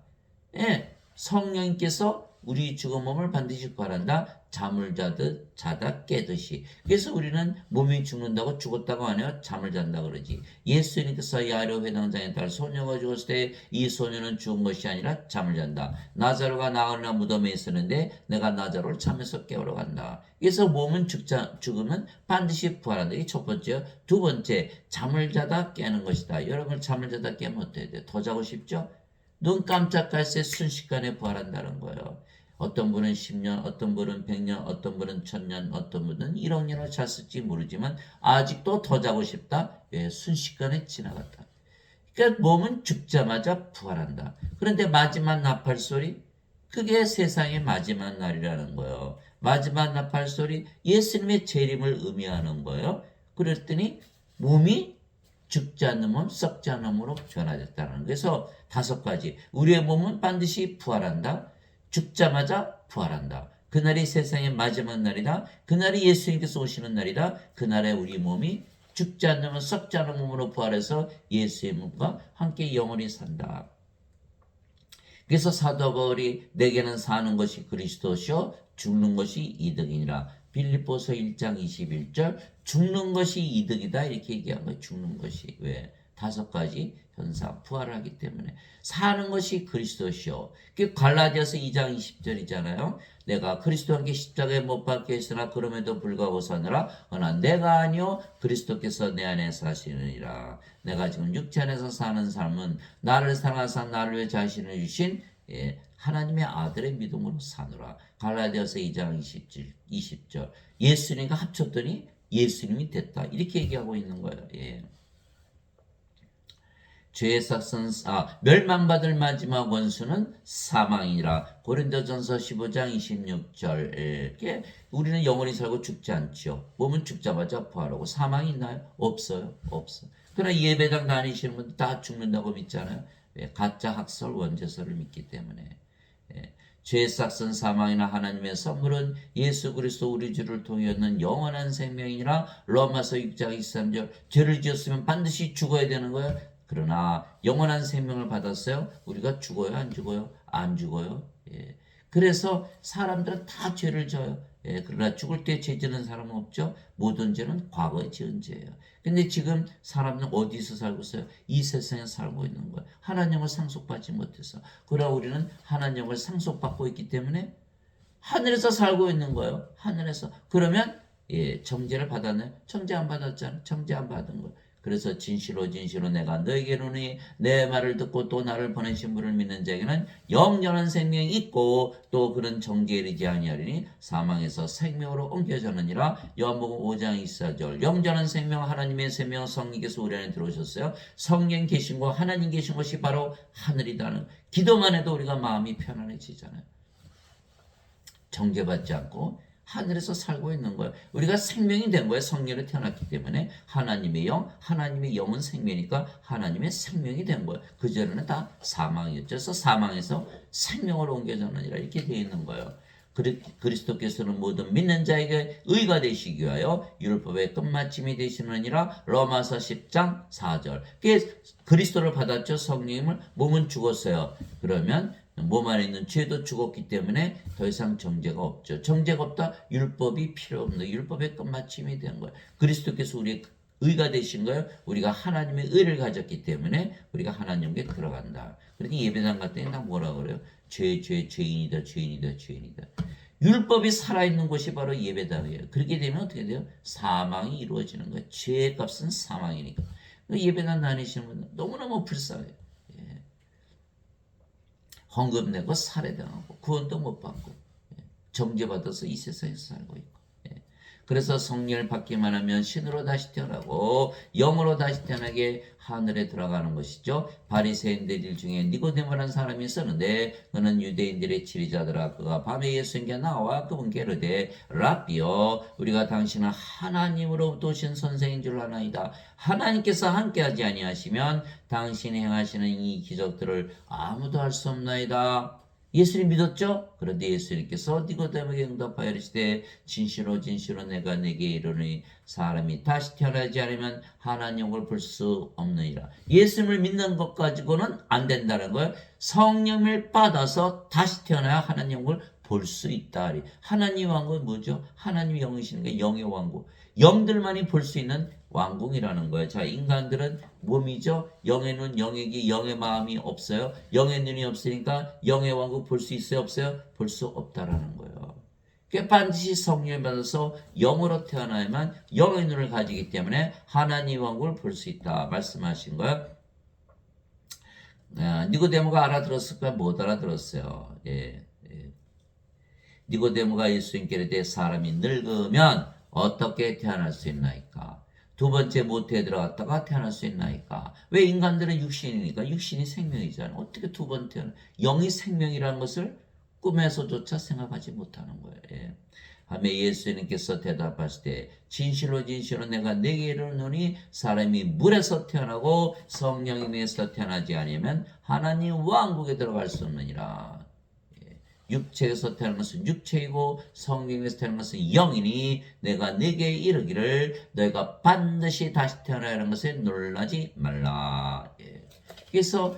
예, 성령님께서 우리 죽은 몸을 반드시 부활한다. 잠을 자다 깨듯이. 그래서 우리는 몸이 죽는다고 죽었다고 안 해요. 잠을 잔다 그러지. 예수님께서 야이로 회당장에 딸 소녀가 죽었을 때 이 소녀는 죽은 것이 아니라 잠을 잔다. 나자로가 나가나 무덤에 있었는데 내가 나자로를 잠에서 깨우러 간다. 그래서 몸은 죽으면 반드시 부활한다. 이게 첫 번째요. 두 번째, 잠을 자다 깨는 것이다. 여러분 잠을 자다 깨면 어때야 돼? 더 자고 싶죠? 눈 깜짝할 새 순식간에 부활한다는 거예요. 어떤 분은 10년, 어떤 분은 100년, 어떤 분은 1000년, 어떤 분은 1억 년을 잤을지 모르지만 아직도 더 자고 싶다? 왜? 순식간에 지나갔다. 그러니까 몸은 죽자마자 부활한다. 그런데 마지막 나팔 소리? 그게 세상의 마지막 날이라는 거예요. 마지막 나팔 소리? 예수님의 재림을 의미하는 거예요. 그랬더니 몸이 죽지 않는 몸, 썩지 않는 몸으로 변화됐다는 거예요. 그래서 5가지. 우리의 몸은 반드시 부활한다. 죽자마자 부활한다. 그날이 세상의 마지막 날이다. 그날이 예수님께서 오시는 날이다. 그날에 우리 몸이 죽지 않는 몸, 썩지 않는 몸으로 부활해서 예수의 몸과 함께 영원히 산다. 그래서 사도 바울이 내게는 사는 것이 그리스도시요 죽는 것이 이득이니라. 빌립보서 1장 21절 죽는 것이 이득이다 이렇게 얘기한 거예요. 죽는 것이. 왜? 5가지 현상 부활을 하기 때문에 사는 것이 그리스도시요. 갈라디아서 2장 20절이잖아요. 내가 그리스도와 함께 십자가에 못 박혀 있으나 그럼에도 불구하고 사느라 그러나 내가 아니요 그리스도께서 내 안에 사시느니라. 내가 지금 육체 안에서 사는 삶은 나를 사랑하사 나를 위해 자신을 주신 하나님의 아들의 믿음으로 사노라. 갈라디아서 2장 20절. 예수님과 합쳤더니 예수님이 됐다. 이렇게 얘기하고 있는 거예요. 죄의 삭은 멸망받을 마지막 원수는 사망이라. 고린도전서 15장 26절. 우리는 영원히 살고 죽지 않죠. 몸은 죽자마자 부활하고. 사망이 있나요? 없어요. 없어. 그러나 예배당 다니시는 분들 다 죽는다고 믿잖아요. 가짜 학설 원죄설을 믿기 때문에. 죄의 삭은 사망이나 하나님의 선물은 예수 그리스도 우리 주를 통해 얻는 영원한 생명이라. 로마서 6장 23절. 죄를 지었으면 반드시 죽어야 되는 거예요. 그러나 영원한 생명을 받았어요. 우리가 죽어요? 안 죽어요? 안 죽어요. 그래서 사람들은 다 죄를 져요. 그러나 죽을 때 죄 지는 사람은 없죠. 모든 죄는 과거에 지은 죄예요. 근데 지금 사람은 어디서 살고 있어요? 이 세상에 살고 있는 거예요. 하나님을 상속받지 못해서. 그러나 우리는 하나님을 상속받고 있기 때문에 하늘에서 살고 있는 거예요. 하늘에서. 그러면 정죄를 받았나요? 정죄 안 받았잖아요. 정죄 안 받은 거예요. 그래서 진실로 내가 너에게 이르노니 내 말을 듣고 또 나를 보내신 분을 믿는 자에게는 영원한 생명이 있고 또 그런 정죄에 이르지 아니하리니 사망에서 생명으로 옮겨졌느니라. 요한복음 5장 24절. 영원한 생명 하나님의 생명 성령께서 우리 안에 들어오셨어요. 성령 계신 곳 하나님 계신 곳이 바로 하늘이다는. 기도만 해도 우리가 마음이 편안해지잖아요. 정죄받지 않고 하늘에서 살고 있는 거예요. 우리가 생명이 된 거예요. 성령으로 태어났기 때문에 하나님의 영은 생명이니까 하나님의 생명이 된 거예요. 그전에는 다 사망이었죠. 그래서 사망에서 생명으로 옮겨졌느니라 이렇게 되어 있는 거예요. 그리스도께서는 모든 믿는 자에게 의가 되시기 위하여 율법의 끝마침이 되시느니라. 로마서 10장 4절. 그리스도를 받았죠. 성령님을. 몸은 죽었어요. 그러면 몸 안에 있는 죄도 죽었기 때문에 더 이상 정죄가 없죠. 정죄가 없다. 율법이 필요 없는 율법의 끝마침이 된 거예요. 그리스도께서 우리의 의가 되신 거예요. 우리가 하나님의 의를 가졌기 때문에 우리가 하나님께 들어간다. 그러니 예배당 갔더니 나 뭐라 그래요? 죄인이다. 율법이 살아있는 곳이 바로 예배당이에요. 그렇게 되면 어떻게 돼요? 사망이 이루어지는 거예요. 죄의 값은 사망이니까. 예배당 다니시는 분들 너무너무 불쌍해요. 헌금 내고 살해당하고 구원도 못 받고 정죄받아서 이 세상에서 살고 있고. 그래서 성령을 받기만 하면 신으로 다시 태어나고 영으로 다시 태어나게 하늘에 들어가는 것이죠. 바리새인들 중에 니고데모라는 사람이 있었는데 그는 유대인들의 지리자더라. 그가 밤에 예수님께 나와 그분께 이르되 랍비여 우리가 당신은 하나님으로부터 오신 선생인 줄 아나이다. 하나님께서 함께하지 아니하시면 당신이 행하시는 이 기적들을 아무도 할 수 없나이다. 예수님 믿었죠? 그런데 예수님께서 니고데모에게 응답하여 이르시되 진실로 내가 네게 이르노니 사람이 다시 태어나지 않으면 하나님을 볼 수 없느니라. 예수님을 믿는 것 가지고는 안 된다는 거예요. 성령을 받아서 다시 태어나야 하나님을 볼 수 있다. 하나님 왕국은 뭐죠? 하나님이 영이시는 게 영의 왕국. 영들만이 볼 수 있는 왕궁이라는 거예요. 자, 인간들은 몸이죠. 영의 눈, 영의 귀, 영의 마음이 없어요. 영의 눈이 없으니까 영의 왕국 볼 수 있어요? 없어요? 볼 수 없다라는 거예요. 반드시 성령을 받아서 영으로 태어나야만 영의 눈을 가지기 때문에 하나님 왕국을 볼 수 있다 말씀하신 거예요. 니고데모가 알아들었을까? 못 알아들었어요. 니고데모가 예수님께 이르되 사람이 늙으면 어떻게 태어날 수 있나이까? 두 번째 모태에 들어갔다가 태어날 수 있나이까? 왜 인간들은 육신이니까 육신이 생명이잖아요. 어떻게 두 번 태어나? 영이 생명이라는 것을 꿈에서조차 생각하지 못하는 거예요. 하며 예수님께서 대답하실 때 진실로 내가 네게 이르노니 사람이 물에서 태어나고 성령에서 태어나지 아니하면 하나님 왕국에 들어갈 수 없느니라. 육체에서 태어난 것은 육체이고 성령에서 태어난 것은 영이니 내가 네게 이르기를 너희가 반드시 다시 태어나야 하는 것에 놀라지 말라. 그래서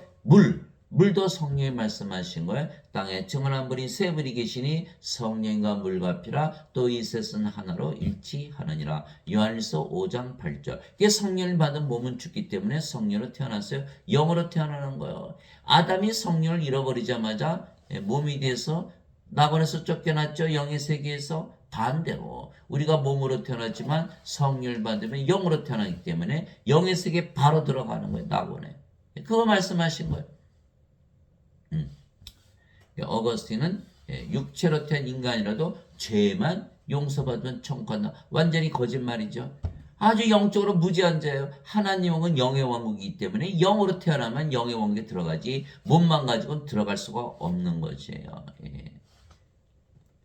물도 성령이 말씀하신 거예요. 땅에 정한 분이 세 분이 계시니 성령과 물과 피라 또 이 셋은 하나로 일치하느니라. 요한일서 5장 8절. 이게 성령을 받은 몸은 죽기 때문에 성령으로 태어났어요. 영으로 태어나는 거예요. 아담이 성령을 잃어버리자마자 몸이 돼서 낙원에서 쫓겨났죠. 영의 세계에서. 반대로 우리가 몸으로 태어났지만 성령을 받으면 영으로 태어나기 때문에 영의 세계에 바로 들어가는 거예요. 낙원에. 그거 말씀하신 거예요. 어거스틴은 육체로 태어난 인간이라도 죄만 용서받으면 천국 간다. 완전히 거짓말이죠. 아주 영적으로 무지한 자예요. 하나님은 영의 왕국이기 때문에 영으로 태어나면 영의 왕국에 들어가지 몸만 가지고는 들어갈 수가 없는 것이에요.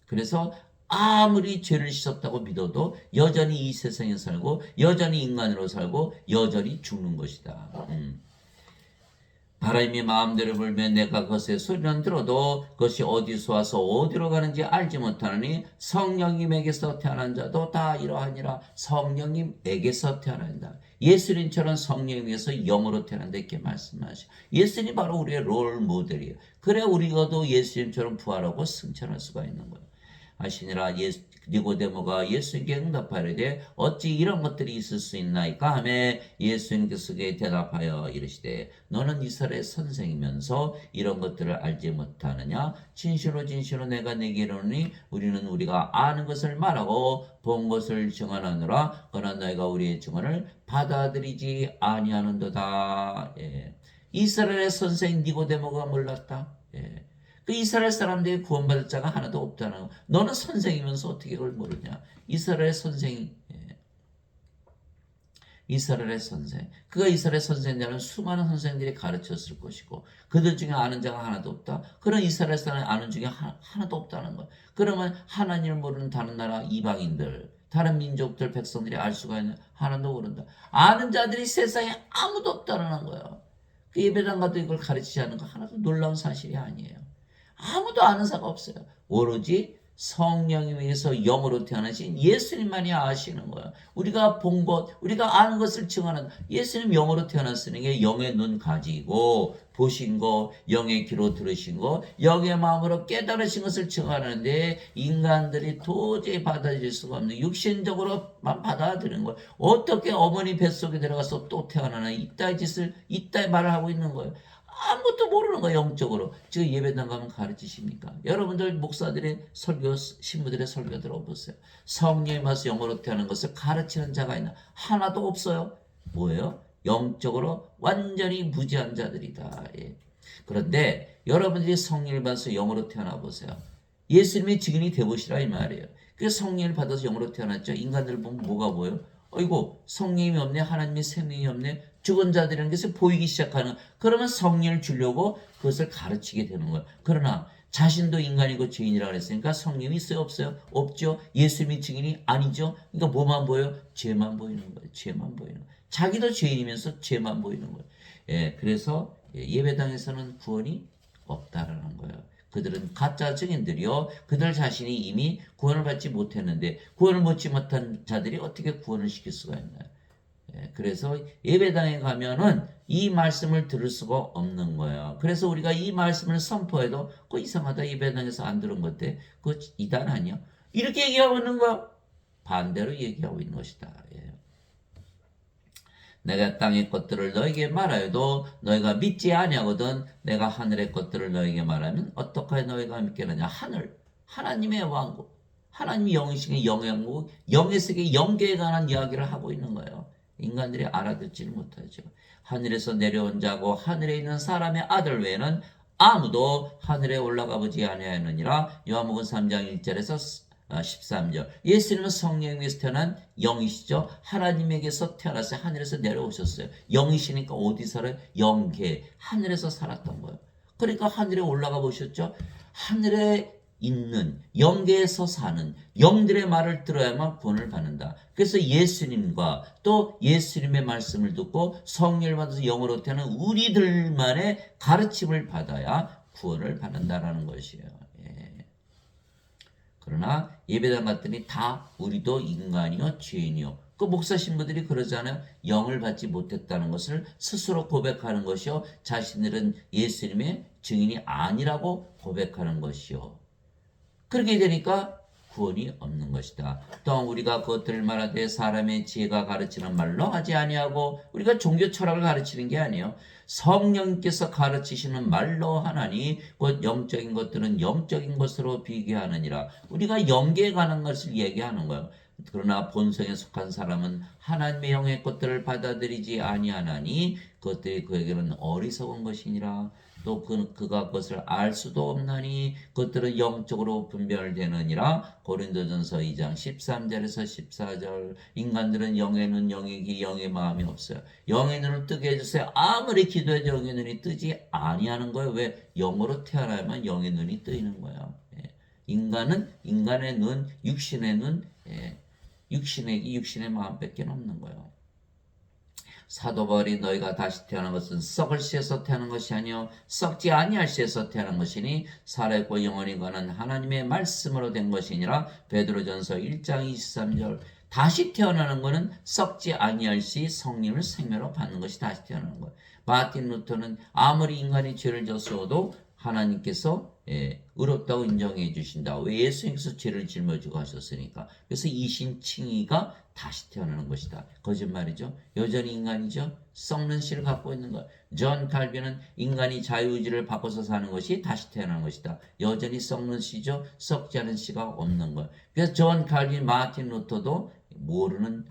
그래서 아무리 죄를 씻었다고 믿어도 여전히 이 세상에 살고 여전히 인간으로 살고 여전히 죽는 것이다. 바람이 마음대로 불면 내가 그것의 소리는 들어도 그것이 어디서 와서 어디로 가는지 알지 못하느니 성령님에게서 태어난 자도 다 이러하니라. 성령님에게서 태어난다. 예수님처럼 성령님에서 영으로 태어난다 이렇게 말씀하시죠. 예수님이 바로 우리의 롤 모델이에요. 그래 우리가도 예수님처럼 부활하고 승천할 수가 있는 거예요. 하시니라. 니고데모가 예수님께 응답하려되 어찌 이런 것들이 있을 수 있나이까 하매 예수님께서 그에 대답하여 이르시되 너는 이스라엘의 선생이면서 이런 것들을 알지 못하느냐. 진실로 진실로 내가 네게 이르노니 우리는 우리가 아는 것을 말하고 본 것을 증언하노라. 그러나 너희가 우리의 증언을 받아들이지 아니하는도다. 이스라엘의 선생 니고데모가 몰랐다. 그 이스라엘 사람들이 구원받을 자가 하나도 없다는 거. 너는 선생이면서 어떻게 그걸 모르냐. 이스라엘의 선생이 이스라엘의 선생. 그가 이스라엘의 선생이라면 수많은 선생들이 가르쳤을 것이고 그들 중에 아는 자가 하나도 없다. 그런 이스라엘 사람이 아는 중에 하나도 없다는 거야. 그러면 하나님을 모르는 다른 나라 이방인들 다른 민족들 백성들이 알 수가 있냐. 하나도 모른다. 아는 자들이 세상에 아무도 없다는 거야. 그 예배당 가도 이걸 가르치지 않는 거 하나도 놀라운 사실이 아니에요. 아무도 아는 사가 없어요. 오로지 성령님에게서 영으로 태어나신 예수님만이 아시는 거야. 우리가 본 것, 우리가 아는 것을 증언하는 예수님 영으로 태어났으니 게 영의 눈 가지고 보신 거, 영의 귀로 들으신 거, 영의 마음으로 깨달으신 것을 증언하는데 인간들이 도저히 받아들일 수가 없는 육신적으로만 받아들이는 거예요. 어떻게 어머니 뱃속에 들어가서 또 태어나나 이따의 짓을 이따의 말을 하고 있는 거예요. 아무것도 모르는 거예요. 영적으로. 지금 예배당 가면 가르치십니까? 여러분들 목사들의 설교, 신부들의 설교 들어보세요. 성령이 와서 영으로 태어나는 것을 가르치는 자가 있나? 하나도 없어요. 뭐예요? 영적으로 완전히 무지한 자들이다. 그런데 여러분들이 성령을 받아서 영으로 태어나 보세요. 예수님의 증인이 되보시라 이 말이에요. 그 성령을 받아서 영으로 태어났죠. 인간들 보면 뭐가 보여요? 어이구 성령이 없네. 하나님의 생명이 없네. 죽은 자들이라는 것을 보이기 시작하는. 그러면 성령을 주려고 그것을 가르치게 되는 거예요. 그러나 자신도 인간이고 죄인이라고 했으니까 성령이 있어요? 없어요? 없죠. 예수님이 증인이 아니죠. 그러니까 뭐만 보여요? 죄만 보이는 거예요. 죄만 보이는 거예요. 자기도 죄인이면서 죄만 보이는 거예요. 그래서 예배당에서는 구원이 없다라는 거예요. 그들은 가짜 증인들이요. 그들 자신이 이미 구원을 받지 못했는데 구원을 받지 못한 자들이 어떻게 구원을 시킬 수가 있나요? 그래서 예배당에 가면은 이 말씀을 들을 수가 없는 거예요. 그래서 우리가 이 말씀을 선포해도 그 이상하다. 예배당에서 안 들은 건데 그 이단 아니야? 이렇게 얘기하고 있는 거야. 반대로 얘기하고 있는 것이다. 내가 땅의 것들을 너에게 말하여도 너희가 믿지 아니하거든 내가 하늘의 것들을 너에게 말하면 어떻게 너희가 믿겠느냐. 하늘, 하나님의 왕국, 하나님이 영이시니 영의 왕국, 영의 세계, 영계에 관한 이야기를 하고 있는 거예요. 인간들이 알아듣지를 못하죠. 하늘에서 내려온 자고 하늘에 있는 사람의 아들 외에는 아무도 하늘에 올라가 보지 아니하였느니라. 요한복음 3장 1절에서 13절. 예수님은 성령에게서 태어난 영이시죠. 하나님에게서 태어나서 하늘에서 내려오셨어요. 영이시니까 어디 살아요? 영계, 하늘에서 살았던 거예요. 그러니까 하늘에 올라가 보셨죠. 하늘에 있는 영계에서 사는 영들의 말을 들어야만 구원을 받는다. 그래서 예수님과 또 예수님의 말씀을 듣고 성령을 받아서 영으로 태어난 우리들만의 가르침을 받아야 구원을 받는다라는 것이에요. 그러나 예배당 갔더니 다 우리도 인간이요 죄인이요 그 목사 신부들이 그러잖아요. 영을 받지 못했다는 것을 스스로 고백하는 것이요. 자신들은 예수님의 증인이 아니라고 고백하는 것이요. 그렇게 되니까 구원이 없는 것이다. 또한 우리가 그것들을 말하되 사람의 지혜가 가르치는 말로 하지 아니하고 우리가 종교 철학을 가르치는 게 아니에요. 성령께서 가르치시는 말로 하나니 곧 영적인 것들은 영적인 것으로 비교하느니라. 우리가 영계에 관한 것을 얘기하는 거예요. 그러나 본성에 속한 사람은 하나님의 영의 것들을 받아들이지 아니하나니 그것들이 그에게는 어리석은 것이니라. 또 그가 그것을 알 수도 없나니 그것들은 영적으로 분별되느니라. 고린도전서 2장 13절에서 14절. 인간들은 영의 눈, 영의 귀, 영의 마음이 없어요. 영의 눈을 뜨게 해주세요. 아무리 기도해도 영의 눈이 뜨지 아니하는 거예요. 왜? 영으로 태어나야만 영의 눈이 뜨이는 거예요. 인간은 인간의 눈, 육신의 눈, 육신의 귀, 육신의 마음밖에 없는 거예요. 사도 바울이 너희가 다시 태어난 것은 썩을 씨에서 태어난 것이 아니요 썩지 아니할 씨에서 태어난 것이니 살아있고 영원히 가는 하나님의 말씀으로 된 것이니라. 베드로전서 1장 23절. 다시 태어나는 것은 썩지 아니할 씨 성령을 생명으로 받는 것이 다시 태어나는 거예요. 마틴 루터는 아무리 인간이 죄를 졌어도 하나님께서 의롭다고 인정해 주신다. 왜? 예수님께서 죄를 짊어지고 하셨으니까. 그래서 이신칭의가 다시 태어나는 것이다. 거짓말이죠. 여전히 인간이죠. 썩는 씨를 갖고 있는 것. 존 칼빈은 인간이 자유의지를 바꿔서 사는 것이 다시 태어나는 것이다. 여전히 썩는 씨죠. 썩지 않은 씨가 없는 것. 그래서 존 칼빈, 마틴 루터도 모르는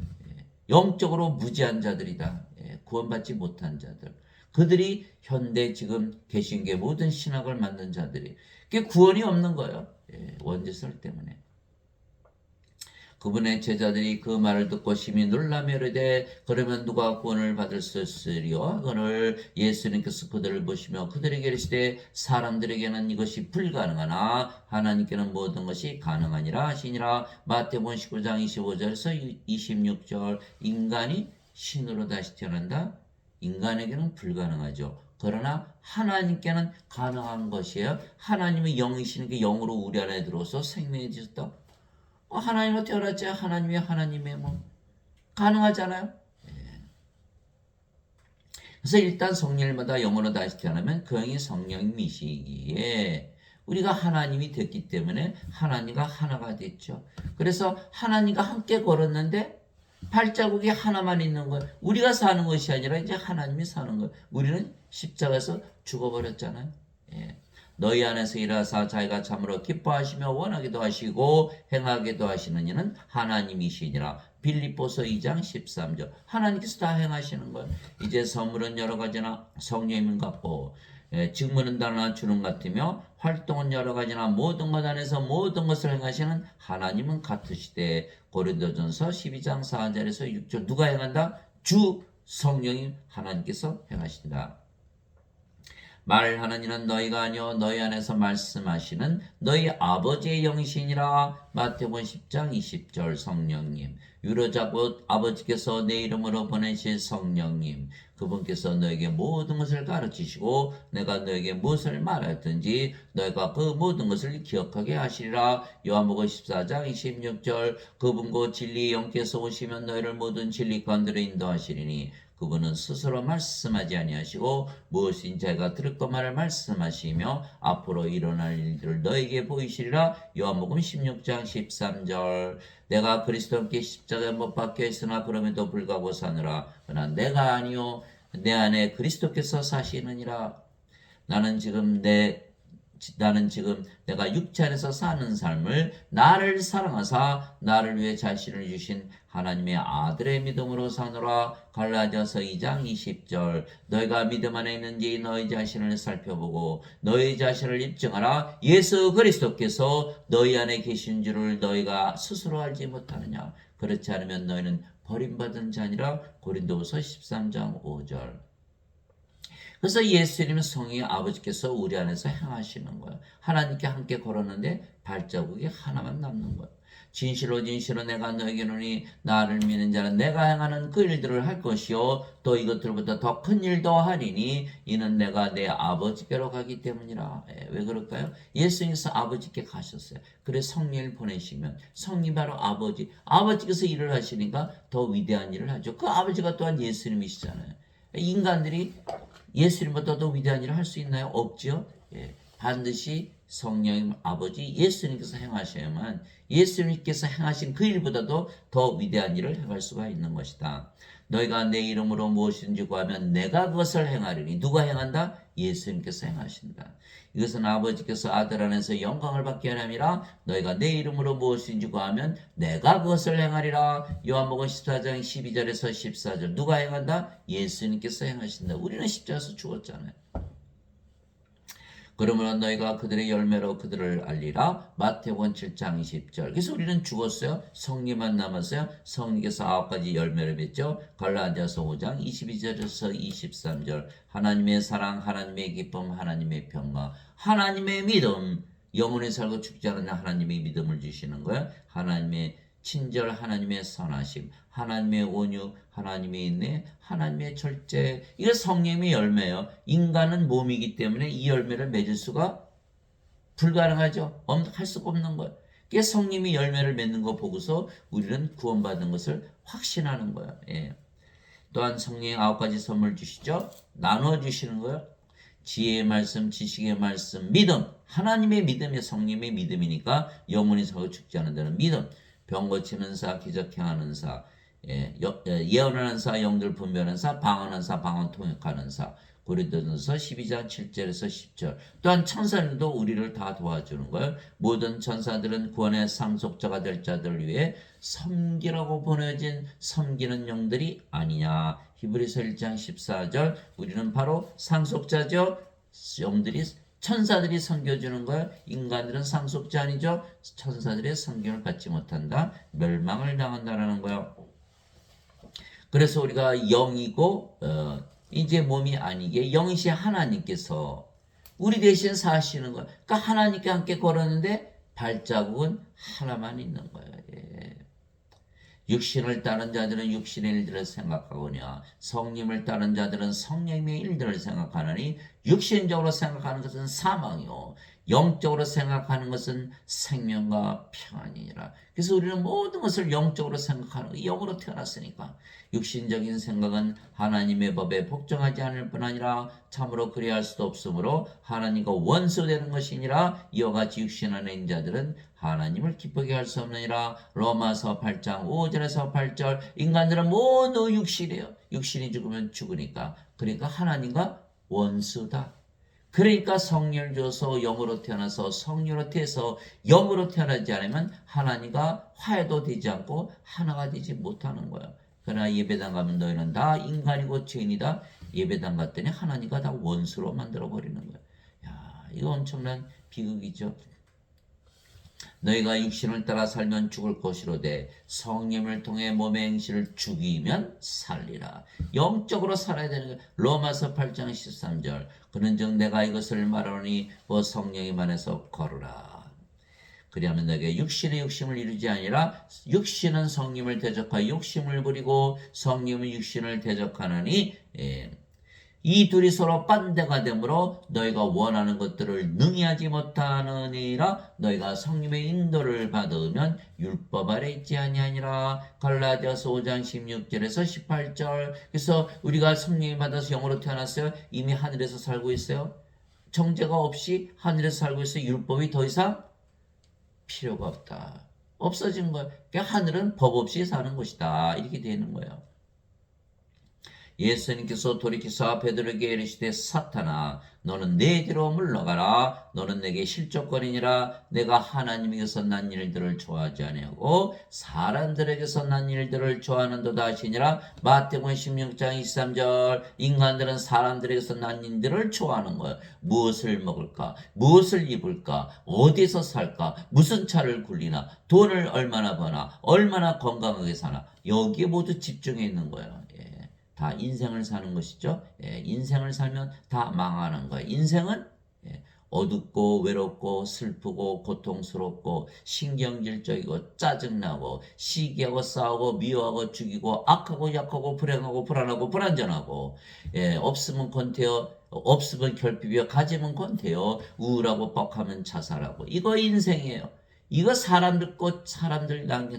영적으로 무지한 자들이다. 구원받지 못한 자들. 그들이 현대 지금 개신교 모든 신학을 만든 자들이 그게 구원이 없는 거예요. 원죄설 때문에. 그분의 제자들이 그 말을 듣고 심히 놀라며 이르되 그러면 누가 구원을 받을 수 있으리요 하거늘 예수님께서 그들을 보시며 그들에게 이르시되 사람들에게는 이것이 불가능하나 하나님께는 모든 것이 가능하니라 하시니라. 마태복음 19장 25절에서 26절. 인간이 신으로 다시 태어난다. 인간에게는 불가능하죠. 그러나 하나님께는 가능한 것이에요. 하나님의 영이시는 게 영으로 우리 안에 들어서 생명이 되셨다. 하나님으로 태어났지. 하나님의 뭐 가능하잖아요. 그래서 일단 성령마다 영으로 다시 태어나면 그 영이 성령이시기에 우리가 하나님이 됐기 때문에 하나님과 하나가 됐죠. 그래서 하나님과 함께 걸었는데 발자국이 하나만 있는 거예요. 우리가 사는 것이 아니라 이제 하나님이 사는 거예요. 우리는 십자가에서 죽어버렸잖아요. 너희 안에서 일하사 자기가 참으로 기뻐하시며 원하기도 하시고 행하기도 하시는 이는 하나님이시니라. 빌립보서 2장 13절. 하나님께서 다 행하시는 거예요. 이제 선물은 여러 가지나 성령님 같고 직무는 다르나 주는 같으며 활동은 여러 가지나 모든 것 안에서 모든 것을 행하시는 하나님은 같으시되. 고린도전서 12장 4절에서 6절. 누가 행한다? 주 성령님 하나님께서 행하신다. 말하는 이는 너희가 아니요 너희 안에서 말씀하시는 너희 아버지의 영이시니라. 마태복음 10장 20절. 성령님 유로자 곧 아버지께서 내 이름으로 보내실 성령님 그분께서 너에게 모든 것을 가르치시고 내가 너에게 무엇을 말하였든지 너희가 그 모든 것을 기억하게 하시리라. 요한복음 14장 26절. 그분 곧 진리의 영께서 오시면 너희를 모든 진리 가운데로 인도하시리니 그분은 스스로 말씀하지 아니하시고 무엇인 자가 들을 것만을 말씀하시며 앞으로 일어날 일들을 너에게 보이시리라. 요한복음 16장 13절. 내가 그리스도께 십자가에 못 박혀 있으나 그럼에도 불구하고 사느라 그러나 내가 아니요 내 안에 그리스도께서 사시느니라. 나는 지금 내가 육체 안에서 사는 삶을 나를 사랑하사 나를 위해 자신을 주신 하나님의 아들의 믿음으로 사노라. 갈라디아서 2장 20절. 너희가 믿음 안에 있는지 너희 자신을 살펴보고 너희 자신을 입증하라. 예수 그리스도께서 너희 안에 계신 줄을 너희가 스스로 알지 못하느냐. 그렇지 않으면 너희는 버림받은 자니라. 고린도후서 13장 5절. 그래서 예수님의 성의 아버지께서 우리 안에서 행하시는 거예요. 하나님께 함께 걸었는데 발자국이 하나만 남는 거예요. 진실로 진실로 내가 너에게 이르노니 나를 믿는 자는 내가 행하는 그 일들을 할 것이요 또 이것들보다 더 큰 일도 하리니 이는 내가 내 아버지께로 가기 때문이라. 왜 그럴까요? 예수님께서 아버지께 가셨어요. 그래 성령을 보내시면 성령 바로 아버지께서 일을 하시니까 더 위대한 일을 하죠. 그 아버지가 또한 예수님이시잖아요. 인간들이 예수님보다 더 위대한 일을 할 수 있나요? 없죠. 반드시 성령님 아버지 예수님께서 행하셔야만 예수님께서 행하신 그 일보다도 더 위대한 일을 행할 수가 있는 것이다. 너희가 내 이름으로 무엇인지 구하면 내가 그것을 행하리니. 누가 행한다? 예수님께서 행하신다. 이것은 아버지께서 아들 안에서 영광을 받게 하려니라. 너희가 내 이름으로 무엇인지 구하면 내가 그것을 행하리라. 요한복음 14장 12절에서 14절. 누가 행한다? 예수님께서 행하신다. 우리는 십자가에서 죽었잖아요. 그러므로 너희가 그들의 열매로 그들을 알리라. 마태복음 7장 20절. 그래서 우리는 죽었어요. 성령만 남았어요. 성령께서 9가지 열매를 맺죠. 갈라디아서 5장 22절에서 23절. 하나님의 사랑, 하나님의 기쁨, 하나님의 평강, 하나님의 믿음. 영원히 살고 죽지 않는 하나님의 믿음을 주시는 거예요. 하나님의 친절, 하나님의 선하심, 하나님의 온유, 하나님의 인내, 하나님의 절제. 이게 성령의 열매예요. 인간은 몸이기 때문에 이 열매를 맺을 수가 불가능하죠. 할 수가 없는 거예요. 그게 성령이 열매를 맺는 거 보고서 우리는 구원받은 것을 확신하는 거예요. 또한 성령의 9가지 선물 주시죠. 나눠주시는 거예요. 지혜의 말씀, 지식의 말씀, 믿음. 하나님의 믿음이 성령의 믿음이니까 영원히 살고 죽지 않는 데는 믿음. 병 고치는 사, 기적 행하는 사, 예언하는 사, 영들 분별하는 사, 방언하는 사, 방언 통역하는 사. 고린도전서 12장 7절에서 10절. 또한 천사들도 우리를 다 도와주는 거예요. 모든 천사들은 구원의 상속자가 될 자들을 위해 섬기라고 보내진 섬기는 영들이 아니냐. 히브리서 1장 14절. 우리는 바로 상속자죠. 천사들이 섬겨주는 거예요. 인간들은 상속자 아니죠. 천사들의 섬김을 받지 못한다. 멸망을 당한다라는 거예요. 그래서 우리가 영이고 이제 몸이 아니게 영이신 하나님께서 우리 대신 사시는 거예요. 그러니까 하나님께 함께 걸었는데 발자국은 하나만 있는 거예요. 육신을 따른 자들은 육신의 일들을 생각하거냐 성령을 따른 자들은 성령의 일들을 생각하느니 육신적으로 생각하는 것은 사망이요 영적으로 생각하는 것은 생명과 평안이니라. 그래서 우리는 모든 것을 영적으로 생각하는 거예요. 영으로 태어났으니까. 육신적인 생각은 하나님의 법에 복종하지 않을 뿐 아니라 참으로 그리할 수도 없으므로 하나님과 원수되는 것이니라. 이와 같이 육신 안에 있는 자들은 하나님을 기쁘게 할 수 없느니라. 로마서 8장 5절에서 8절. 인간들은 모두 육신이에요. 육신이 죽으면 죽으니까. 그러니까 하나님과 원수다. 그러니까 성령을 줘서 영으로 태어나서 성령으로 태어나서 영으로 태어나지 않으면 하나님과 화해도 되지 않고 하나가 되지 못하는 거예요. 그러나 예배당 가면 너희는 다 인간이고 죄인이다. 예배당 갔더니 하나님과 다 원수로 만들어버리는 거예요. 야, 이거 엄청난 비극이죠. 너희가 육신을 따라 살면 죽을 것이로되 성령을 통해 몸의 행실을 죽이면 살리라. 영적으로 살아야 되는 거예요. 로마서 8장 13절. 그런즉 내가 이것을 말하노니 성령이 만에서 걸으라. 그리하면 너에게 육신의 욕심을 이루지 아니라 육신은 성령을 대적하여 욕심을 부리고 성령은 육신을 대적하느니 이 둘이 서로 빤대가 되므로 너희가 원하는 것들을 능히 하지 못하느니라. 너희가 성령의 인도를 받으면 율법 아래 있지 아니하니라. 갈라디아서 5장 16절에서 18절. 그래서 우리가 성령을 받아서 영으로 태어났어요. 이미 하늘에서 살고 있어요. 정죄가 없이 하늘에서 살고 있어요. 율법이 더 이상 필요가 없다. 없어진 거예요. 그러니까 하늘은 법 없이 사는 곳이다. 이렇게 되는 거예요. 예수님께서 돌이키사 베드로에게 이르시되 사탄아 너는 내 뒤로 물러가라. 너는 내게 실족거리니라. 내가 하나님에게서 난 일들을 좋아하지 아니하고 사람들에게서 난 일들을 좋아하는도다 하시니라. 마태복음 16장 23절. 인간들은 사람들에게서 난 일들을 좋아하는 거예요. 무엇을 먹을까? 무엇을 입을까? 어디서 살까? 무슨 차를 굴리나? 돈을 얼마나 버나? 얼마나 건강하게 사나? 여기에 모두 집중해 있는 거예요. 다 인생을 사는 것이죠. 인생을 살면 다 망하는 거예요. 인생은 어둡고 외롭고 슬프고 고통스럽고 신경질적이고 짜증나고 시기하고 싸우고 미워하고 죽이고 악하고 약하고 불행하고 불안하고 불안전하고 없으면 권태여 없으면 결핍이요 가지면 권태여 우울하고 뻑하면 자살하고 이거 인생이에요. 이거 사람들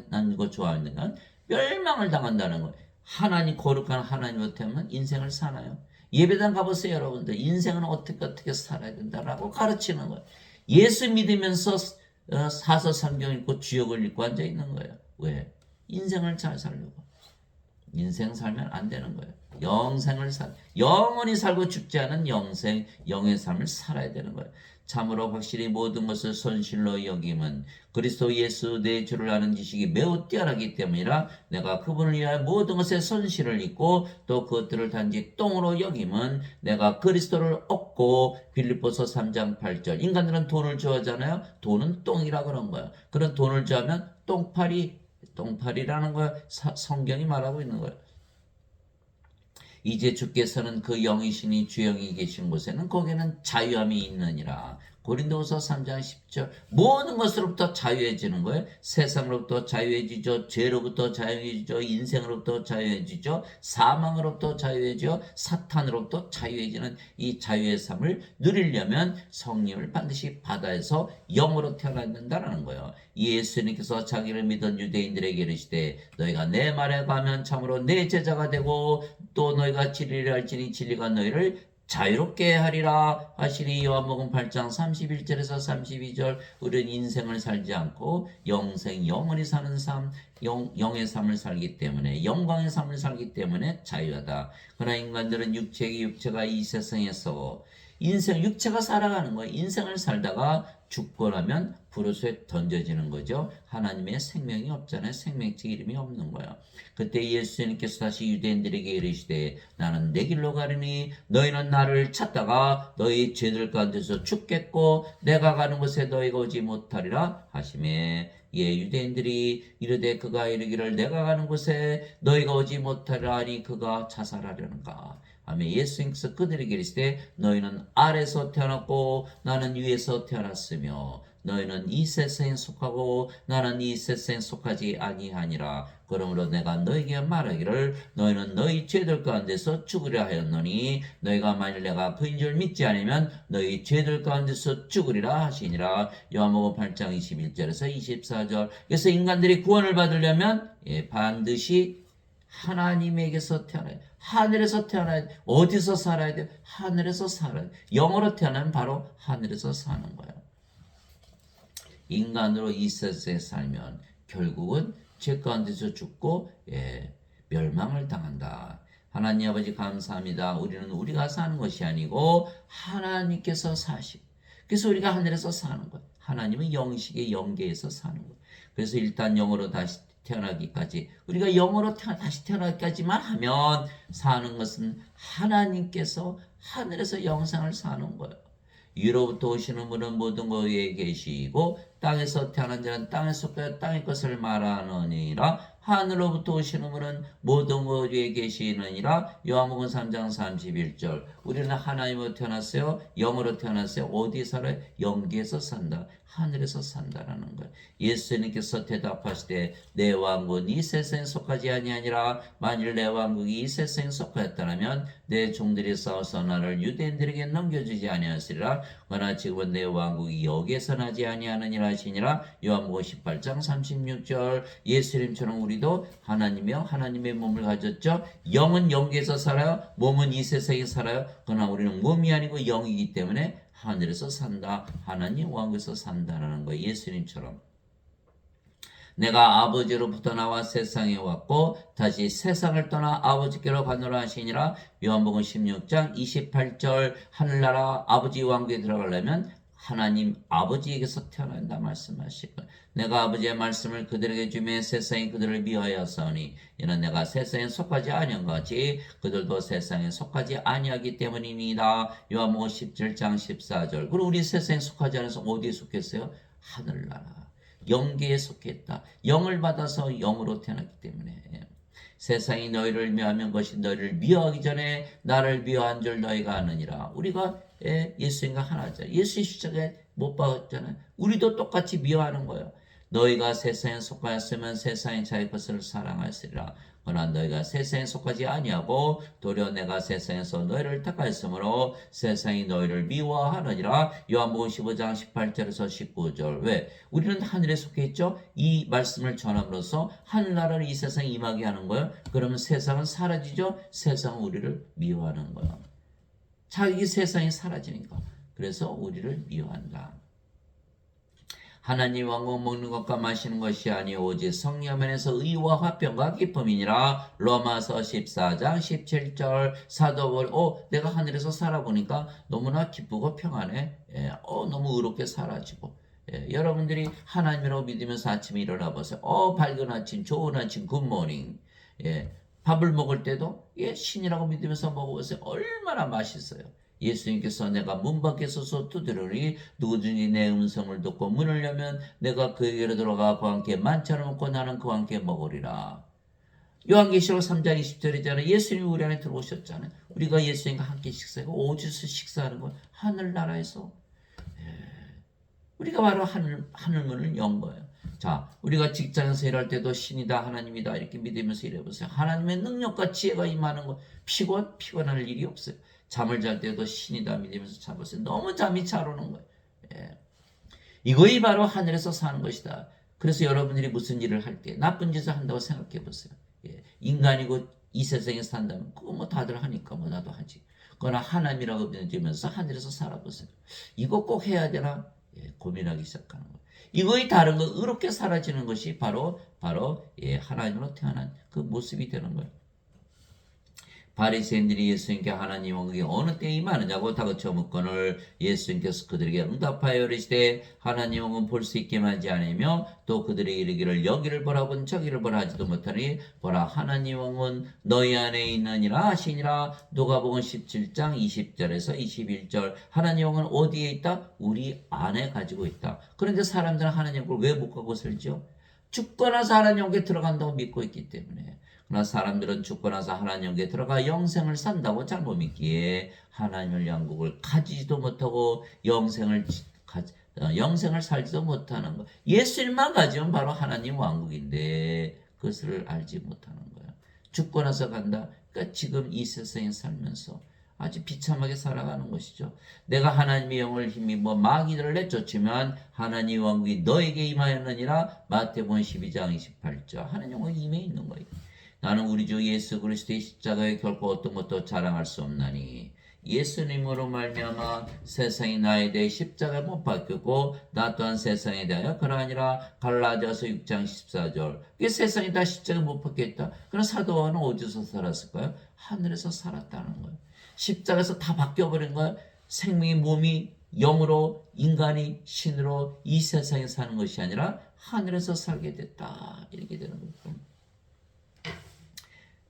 남는 거 좋아하는 건 멸망을 당한다는 거예요. 하나님 거룩한 하나님 못하면 인생을 사나요? 예배당 가보세요, 여러분들. 인생은 어떻게 살아야 된다라고 가르치는 거예요. 예수 믿으면서 사서 성경 읽고 주역을 읽고 앉아 있는 거예요. 왜? 인생을 잘 살려고. 인생 살면 안 되는 거예요. 영원히 살고 죽지 않은 영의 삶을 살아야 되는 거예요. 참으로 확실히 모든 것을 손실로 여김은 그리스도 예수 내 주를 아는 지식이 매우 뛰어나기 때문이라 내가 그분을 위하여 모든 것에 손실을 입고 또 그것들을 단지 똥으로 여김은 내가 그리스도를 얻고 빌립보서 3장 8절 인간들은 돈을 좋아하잖아요. 돈은 똥이라 그런 거예요. 그런 돈을 좋아하면 똥파리라는 거예요. 성경이 말하고 있는 거예요. 이제 주께서는 그 영이시니 주영이 계신 곳에는 거기에는 자유함이 있느니라. 고린도후서 3장 10절 모든 것으로부터 자유해지는 거예요. 세상으로부터 자유해지죠. 죄로부터 자유해지죠. 인생으로부터 자유해지죠. 사망으로부터 자유해지죠. 사탄으로부터 자유해지는 이 자유의 삶을 누리려면 성령을 반드시 바다에서 영으로 태어나야 된다는 거예요. 예수님께서 자기를 믿은 유대인들에게 이르시되 너희가 내 말에 가면 참으로 내 제자가 되고 또 너희가 진리를 알지니 진리가 너희를 자유롭게 하리라 하시니 요한복음 8장 31절에서 32절 우리는 인생을 살지 않고 영원히 사는 삶 영의 삶을 살기 때문에 영광의 삶을 살기 때문에 자유하다. 그러나 인간들은 육체가 이 세상에서 육체가 살아가는 거예요. 인생을 살다가 죽고 나면 불호수에 던져지는 거죠. 하나님의 생명이 없잖아요. 생명체 이름이 없는 거예요. 그때 예수님께서 다시 유대인들에게 이르시되 나는 내 길로 가리니 너희는 나를 찾다가 너희 죄들 가운데서 죽겠고 내가 가는 곳에 너희가 오지 못하리라 하시매 유대인들이 이르되 그가 이르기를 내가 가는 곳에 너희가 오지 못하리라 하니 그가 자살하려는가. 아멘. 예수님께서 그들에게 이르시되 너희는 아래서 태어났고 나는 위에서 태어났으며 너희는 이 세상에 속하고 나는 이 세상에 속하지 아니하니라. 그러므로 내가 너희에게 말하기를 너희는 너희 죄들 가운데서 죽으려 하였노니 너희가 만일 내가 그인 줄 믿지 않으면 너희 죄들 가운데서 죽으리라 하시니라. 요한복음 8장 21절에서 24절. 그래서 인간들이 구원을 받으려면 반드시 하나님에게서 태어나야 돼. 하늘에서 태어나야 돼. 어디서 살아야 돼? 하늘에서 살아야 돼. 영으로 태어나면 바로 하늘에서 사는 거예요. 인간으로 이 세상에 살면 결국은 죄 가운데서 죽고 멸망을 당한다. 하나님 아버지 감사합니다. 우리는 우리가 사는 것이 아니고 하나님께서 사시고 그래서 우리가 하늘에서 사는 거예요. 하나님은 영식의 영계에서 사는 거예요. 그래서 일단 영으로 다시 태어나기까지 우리가 영으로 다시 태어나기까지만 하면 사는 것은 하나님께서 하늘에서 영생을 사는 거예요. 위로부터 오시는 분은 모든 것 위에 계시고 땅에서 태어난 자는 땅에 속하여 땅의 것을 말하느니라. 하늘로부터 오시는 분은 모든 것 위에 계시느니라. 요한복음 3장 31절. 우리는 하나님으로 태어났어요. 영으로 태어났어요. 어디 살아요? 영계에서 산다. 하늘에서 산다라는 거예요. 예수님께서 대답하시되 내 왕국은 이 세상에 속하지 아니하니라. 만일 내 왕국이 이 세상에 속하였다면 내 종들이 싸워서 나를 유대인들에게 넘겨주지 아니하시리라. 그러나 지금은 내 왕국이 여기에서 나지 아니하느니라 하시니라. 요한복음 18장 36절. 예수님처럼 우리도 하나님이요 하나님의 몸을 가졌죠. 영은 영계에서 살아요. 몸은 이 세상에 살아요. 그러나 우리는 몸이 아니고 영이기 때문에 하늘에서 산다. 하나님 왕국에서 산다라는 거예요. 예수님처럼. 내가 아버지로부터 나와 세상에 왔고 다시 세상을 떠나 아버지께로 가노라 하시니라. 요한복음 16장 28절. 하늘나라 아버지 왕국에 들어가려면 하나님 아버지에게서 태어난다 말씀하시고 내가 아버지의 말씀을 그들에게 주며 세상이 그들을 미워하였사오니 이는 내가 세상에 속하지 아니한 같이 그들도 세상에 속하지 아니하기 때문이니이다. 요한복음 17장 14절. 그리고 우리 세상에 속하지 않아서 어디에 속했어요? 하늘나라 영계에 속했다. 영을 받아서 영으로 태어났기 때문에 세상이 너희를 미워하면 것이 너희를 미워하기 전에 나를 미워한 줄 너희가 아느니라. 우리가 예수님과 하나죠. 예수 십자가에 못 박았잖아요. 우리도 똑같이 미워하는 거예요. 너희가 세상에 속하였으면 세상이 자기 것을 사랑하였으리라. 그러나 너희가 세상에 속하지 아니하고 도리어 내가 세상에서 너희를 택하였으므로 세상이 너희를 미워하느니라. 요한복음 15장 18절에서 19절. 왜? 우리는 하늘에 속해 있죠. 이 말씀을 전함으로써 하늘나라를 이 세상에 임하게 하는 거예요. 그러면 세상은 사라지죠. 세상은 우리를 미워하는 거예요. 자기 세상이 사라지니까. 그래서 우리를 미워한다. 하나님 왕국 먹는 것과 마시는 것이 아니오 오직 성령면에서 의와 화평과 기쁨이니라. 로마서 14장 17절. 사도 바울이 내가 하늘에서 살아보니까 너무나 기쁘고 평안해. 너무 의롭게 살아지고. 여러분들이 하나님이라고 믿으면서 아침에 일어나 보세요. 밝은 아침, 좋은 아침, 굿모닝. 밥을 먹을 때도 신이라고 믿으면서 먹어보세요. 얼마나 맛있어요. 예수님께서 내가 문 밖에 서서 두드리니 누구든지 내 음성을 듣고 문을 열면 내가 그에게로 들어가 그와 함께 만찬을 먹고 나는 그와 함께 먹으리라. 요한계시록 3장 20절이잖아요. 예수님이 우리 안에 들어오셨잖아요. 우리가 예수님과 함께 식사하고 어디서 식사하는 건 하늘나라에서. 우리가 바로 하늘문을 연 거예요. 자, 우리가 직장에서 일할 때도 신이다 하나님이다 이렇게 믿으면서 일해보세요. 하나님의 능력과 지혜가 임하는 거 피곤할 일이 없어요. 잠을 잘 때도 신이다 믿으면서 자보세요. 너무 잠이 잘 오는 거예요. 이거이 바로 하늘에서 사는 것이다. 그래서 여러분들이 무슨 일을 할 때 나쁜 짓을 한다고 생각해 보세요. 인간이고 이 세상에 산다면 그거 뭐 다들 하니까 뭐 나도 하지. 그러나 하나님이라고 믿으면서 하늘에서 살아보세요. 이거 꼭 해야 되나? 고민하기 시작하는 거예요. 이거의 다른 거 의롭게 사라지는 것이 바로 하나님으로 태어난 그 모습이 되는 거예요. 바리새인들이 예수님께 하나님 왕국이 어느 때에 임하느냐고 다그쳐 묻거늘 예수님께서 그들에게 응답하여 이르시되 하나님 왕국은 볼 수 있게만 하지 않으며 또 그들에게 이르기를 여기를 보라곤 저기를 보라 하지도 못하니 보라 하나님 왕국은 너희 안에 있느니라 하시니라. 누가복음 17장 20절에서 21절. 하나님 왕국은 어디에 있다? 우리 안에 가지고 있다. 그런데 사람들은 하나님 왕국을 왜 못 가고 살죠? 죽고 나서 하나님 왕국에 들어간다고 믿고 있기 때문에. 그러나 사람들은 죽고 나서 하나님께 들어가 영생을 산다고 잘못 믿기에 하나님의 영국을 가지지도 못하고 영생을 살지도 못하는 거. 예수님만 가지면 바로 하나님 왕국인데 그것을 알지 못하는 거야. 죽고 나서 간다. 그러니까 지금 이 세상에 살면서 아주 비참하게 살아가는 것이죠. 내가 하나님의 영을 힘입어 마귀들을 내쫓으면 하나님 왕국이 너에게 임하였느니라. 마태복음 12장 28절. 하나님 왕국이 임해 있는 거예요. 나는 우리 주 예수 그리스도의 십자가에 결코 어떤 것도 자랑할 수 없나니 예수님으로 말미암아 세상이 나에 대해 십자가에 못 박혔고 나 또한 세상에 대하여 그러하니라. 갈라디아서 6장 14절. 이게 세상이 다 십자가에 못 박혔다. 그럼 사도 바울은 어디서 살았을까요? 하늘에서 살았다는 거예요. 십자가에서 다 바뀌어버린 거예요. 생명이 몸이 영으로 인간이 신으로 이 세상에 사는 것이 아니라 하늘에서 살게 됐다. 이렇게 되는 거예요.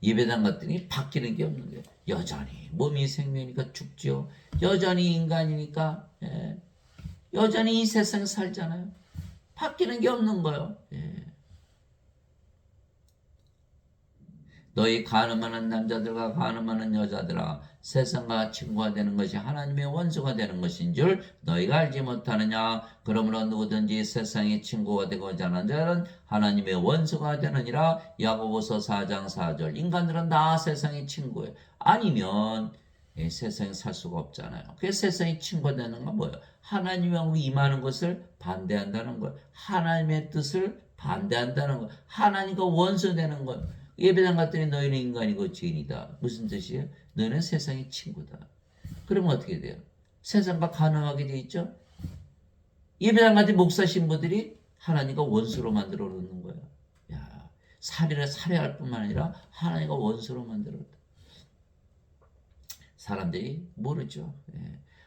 예배당 갔더니 바뀌는 게 없는 거예요. 여전히 몸이 생명이니까 죽죠. 여전히 인간이니까 여전히 이 세상에 살잖아요. 바뀌는 게 없는 거예요. 너희 가늠하는 남자들과 가늠하는 여자들아 세상과 친구가 되는 것이 하나님의 원수가 되는 것인 줄 너희가 알지 못하느냐. 그러므로 누구든지 세상의 친구가 되고자 하는 자는 하나님의 원수가 되느니라. 야고보서 4장 4절. 인간들은 다 세상의 친구예요. 아니면 세상에 살 수가 없잖아요. 그래서 세상의 친구가 되는 건 뭐예요? 하나님의 왕국이 임하는 것을 반대한다는 거예요. 하나님의 뜻을 반대한다는 거예요. 하나님과 원수되는 거예요. 예배당 갔더니 너희는 인간이고 죄인이다. 무슨 뜻이에요? 너희는 세상의 친구다. 그러면 어떻게 돼요? 세상과 간음하게 돼 있죠? 예배당 갔더니 목사 신부들이 하나님과 원수로 만들어 놓는 거예요. 야, 살해할 뿐만 아니라 하나님과 원수로 만들었다. 사람들이 모르죠.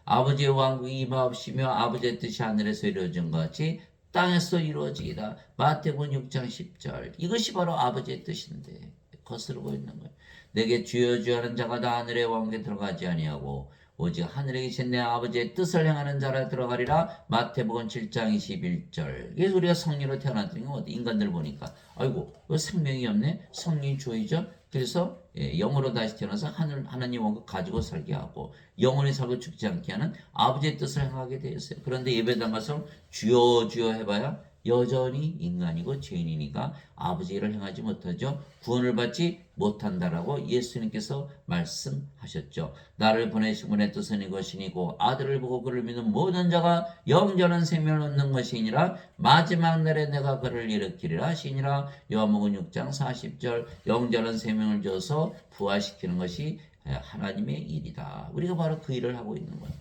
아버지의 왕국이 임하옵시며 아버지의 뜻이 하늘에서 이루어진 것 같이 땅에서 이루어지기다. 마태복음 6장 10절. 이것이 바로 아버지의 뜻인데 거스르고 있는 거예요. 내게 주여 주여 하는 자가 다 하늘의 왕국에 들어가지 아니하고 오직 하늘에 계신 내 아버지의 뜻을 행하는 자라 들어가리라. 마태복음 7장 21절. 그래서 우리가 성령으로 태어났더니 인간들 보니까 아이고 생명이 없네. 성령이 주어지죠. 그래서 영으로 다시 태어나서 하나님 원국 가지고 살게 하고 영원히 살고 죽지 않게 하는 아버지의 뜻을 행하게 되었어요. 그런데 예배당 가서 주여 주여 해봐야 여전히 인간이고 죄인이니까 아버지 일을 행하지 못하죠. 구원을 받지 못한다라고 예수님께서 말씀하셨죠. 나를 보내신 분의 뜻은 이것이니고 아들을 보고 그를 믿는 모든 자가 영전한 생명을 얻는 것이니라. 마지막 날에 내가 그를 일으키리라 하시니라. 요한복음 6장 40절. 영전한 생명을 줘서 부활시키는 것이 하나님의 일이다. 우리가 바로 그 일을 하고 있는 거예요.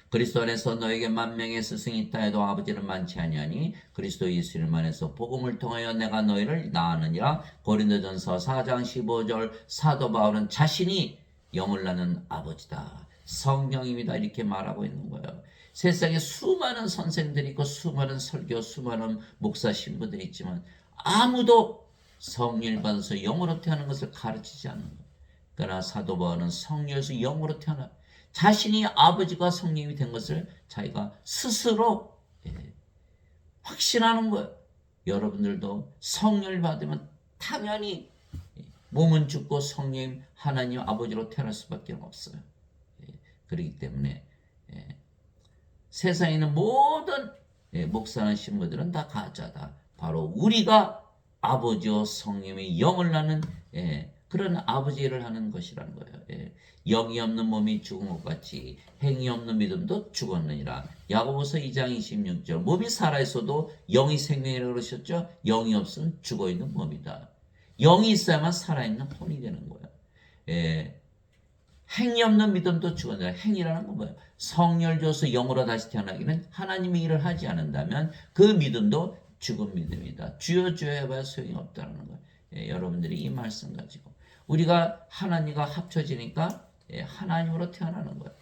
그리스도 안에서 너에게 만명의 스승이 있다 해도 아버지는 많지 아니하니 그리스도 예수님 안에서 복음을 통하여 내가 너희를 낳았느니라. 고린도전서 4장 15절. 사도 바울은 자신이 영을 낳는 아버지다. 성령입니다. 이렇게 말하고 있는 거예요. 세상에 수많은 선생들이 있고 수많은 설교, 수많은 목사 신부들이 있지만 아무도 성령을 받아서 영으로 태어나는 것을 가르치지 않는 거예요. 그러나 사도 바울은 성령에서 영으로 태어나 자신이 아버지가 성령이 된 것을 자기가 스스로 확신하는 거예요. 여러분들도 성령을 받으면 당연히 몸은 죽고 성령 하나님 아버지로 태어날 수밖에 없어요. 그렇기 때문에 세상에 있는 모든 목사나 신부들은 다 가짜다. 바로 우리가 아버지와 성령의 영을 낳는 그런 아버지 일을 하는 것이라는 거예요. 영이 없는 몸이 죽은 것 같이 행위 없는 믿음도 죽었느니라. 야고보서 2장 26절. 몸이 살아있어도 영이 생명이라고 그러셨죠. 영이 없으면 죽어있는 몸이다. 영이 있어야만 살아있는 혼이 되는 거예요. 행위 없는 믿음도 죽었느니라. 행위라는 건 뭐예요? 성령을 줘서 영으로 다시 태어나기는 하나님의 일을 하지 않는다면 그 믿음도 죽은 믿음이다. 주여 주여 해봐야 소용이 없다는 거예요. 여러분들이 이 말씀 가지고 우리가 하나님과 합쳐지니까 하나님으로 태어나는 거예요.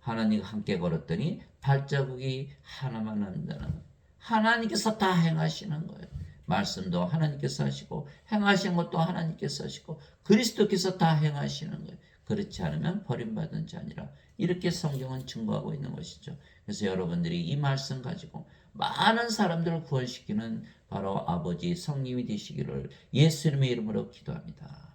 하나님과 함께 걸었더니 발자국이 하나만 난다는 거예요. 하나님께서 다 행하시는 거예요. 말씀도 하나님께서 하시고 행하신 것도 하나님께서 하시고 그리스도께서 다 행하시는 거예요. 그렇지 않으면 버림받은 자니라. 이렇게 성경은 증거하고 있는 것이죠. 그래서 여러분들이 이 말씀 가지고 많은 사람들을 구원시키는 바로 아버지 성령이 되시기를 예수님의 이름으로 기도합니다.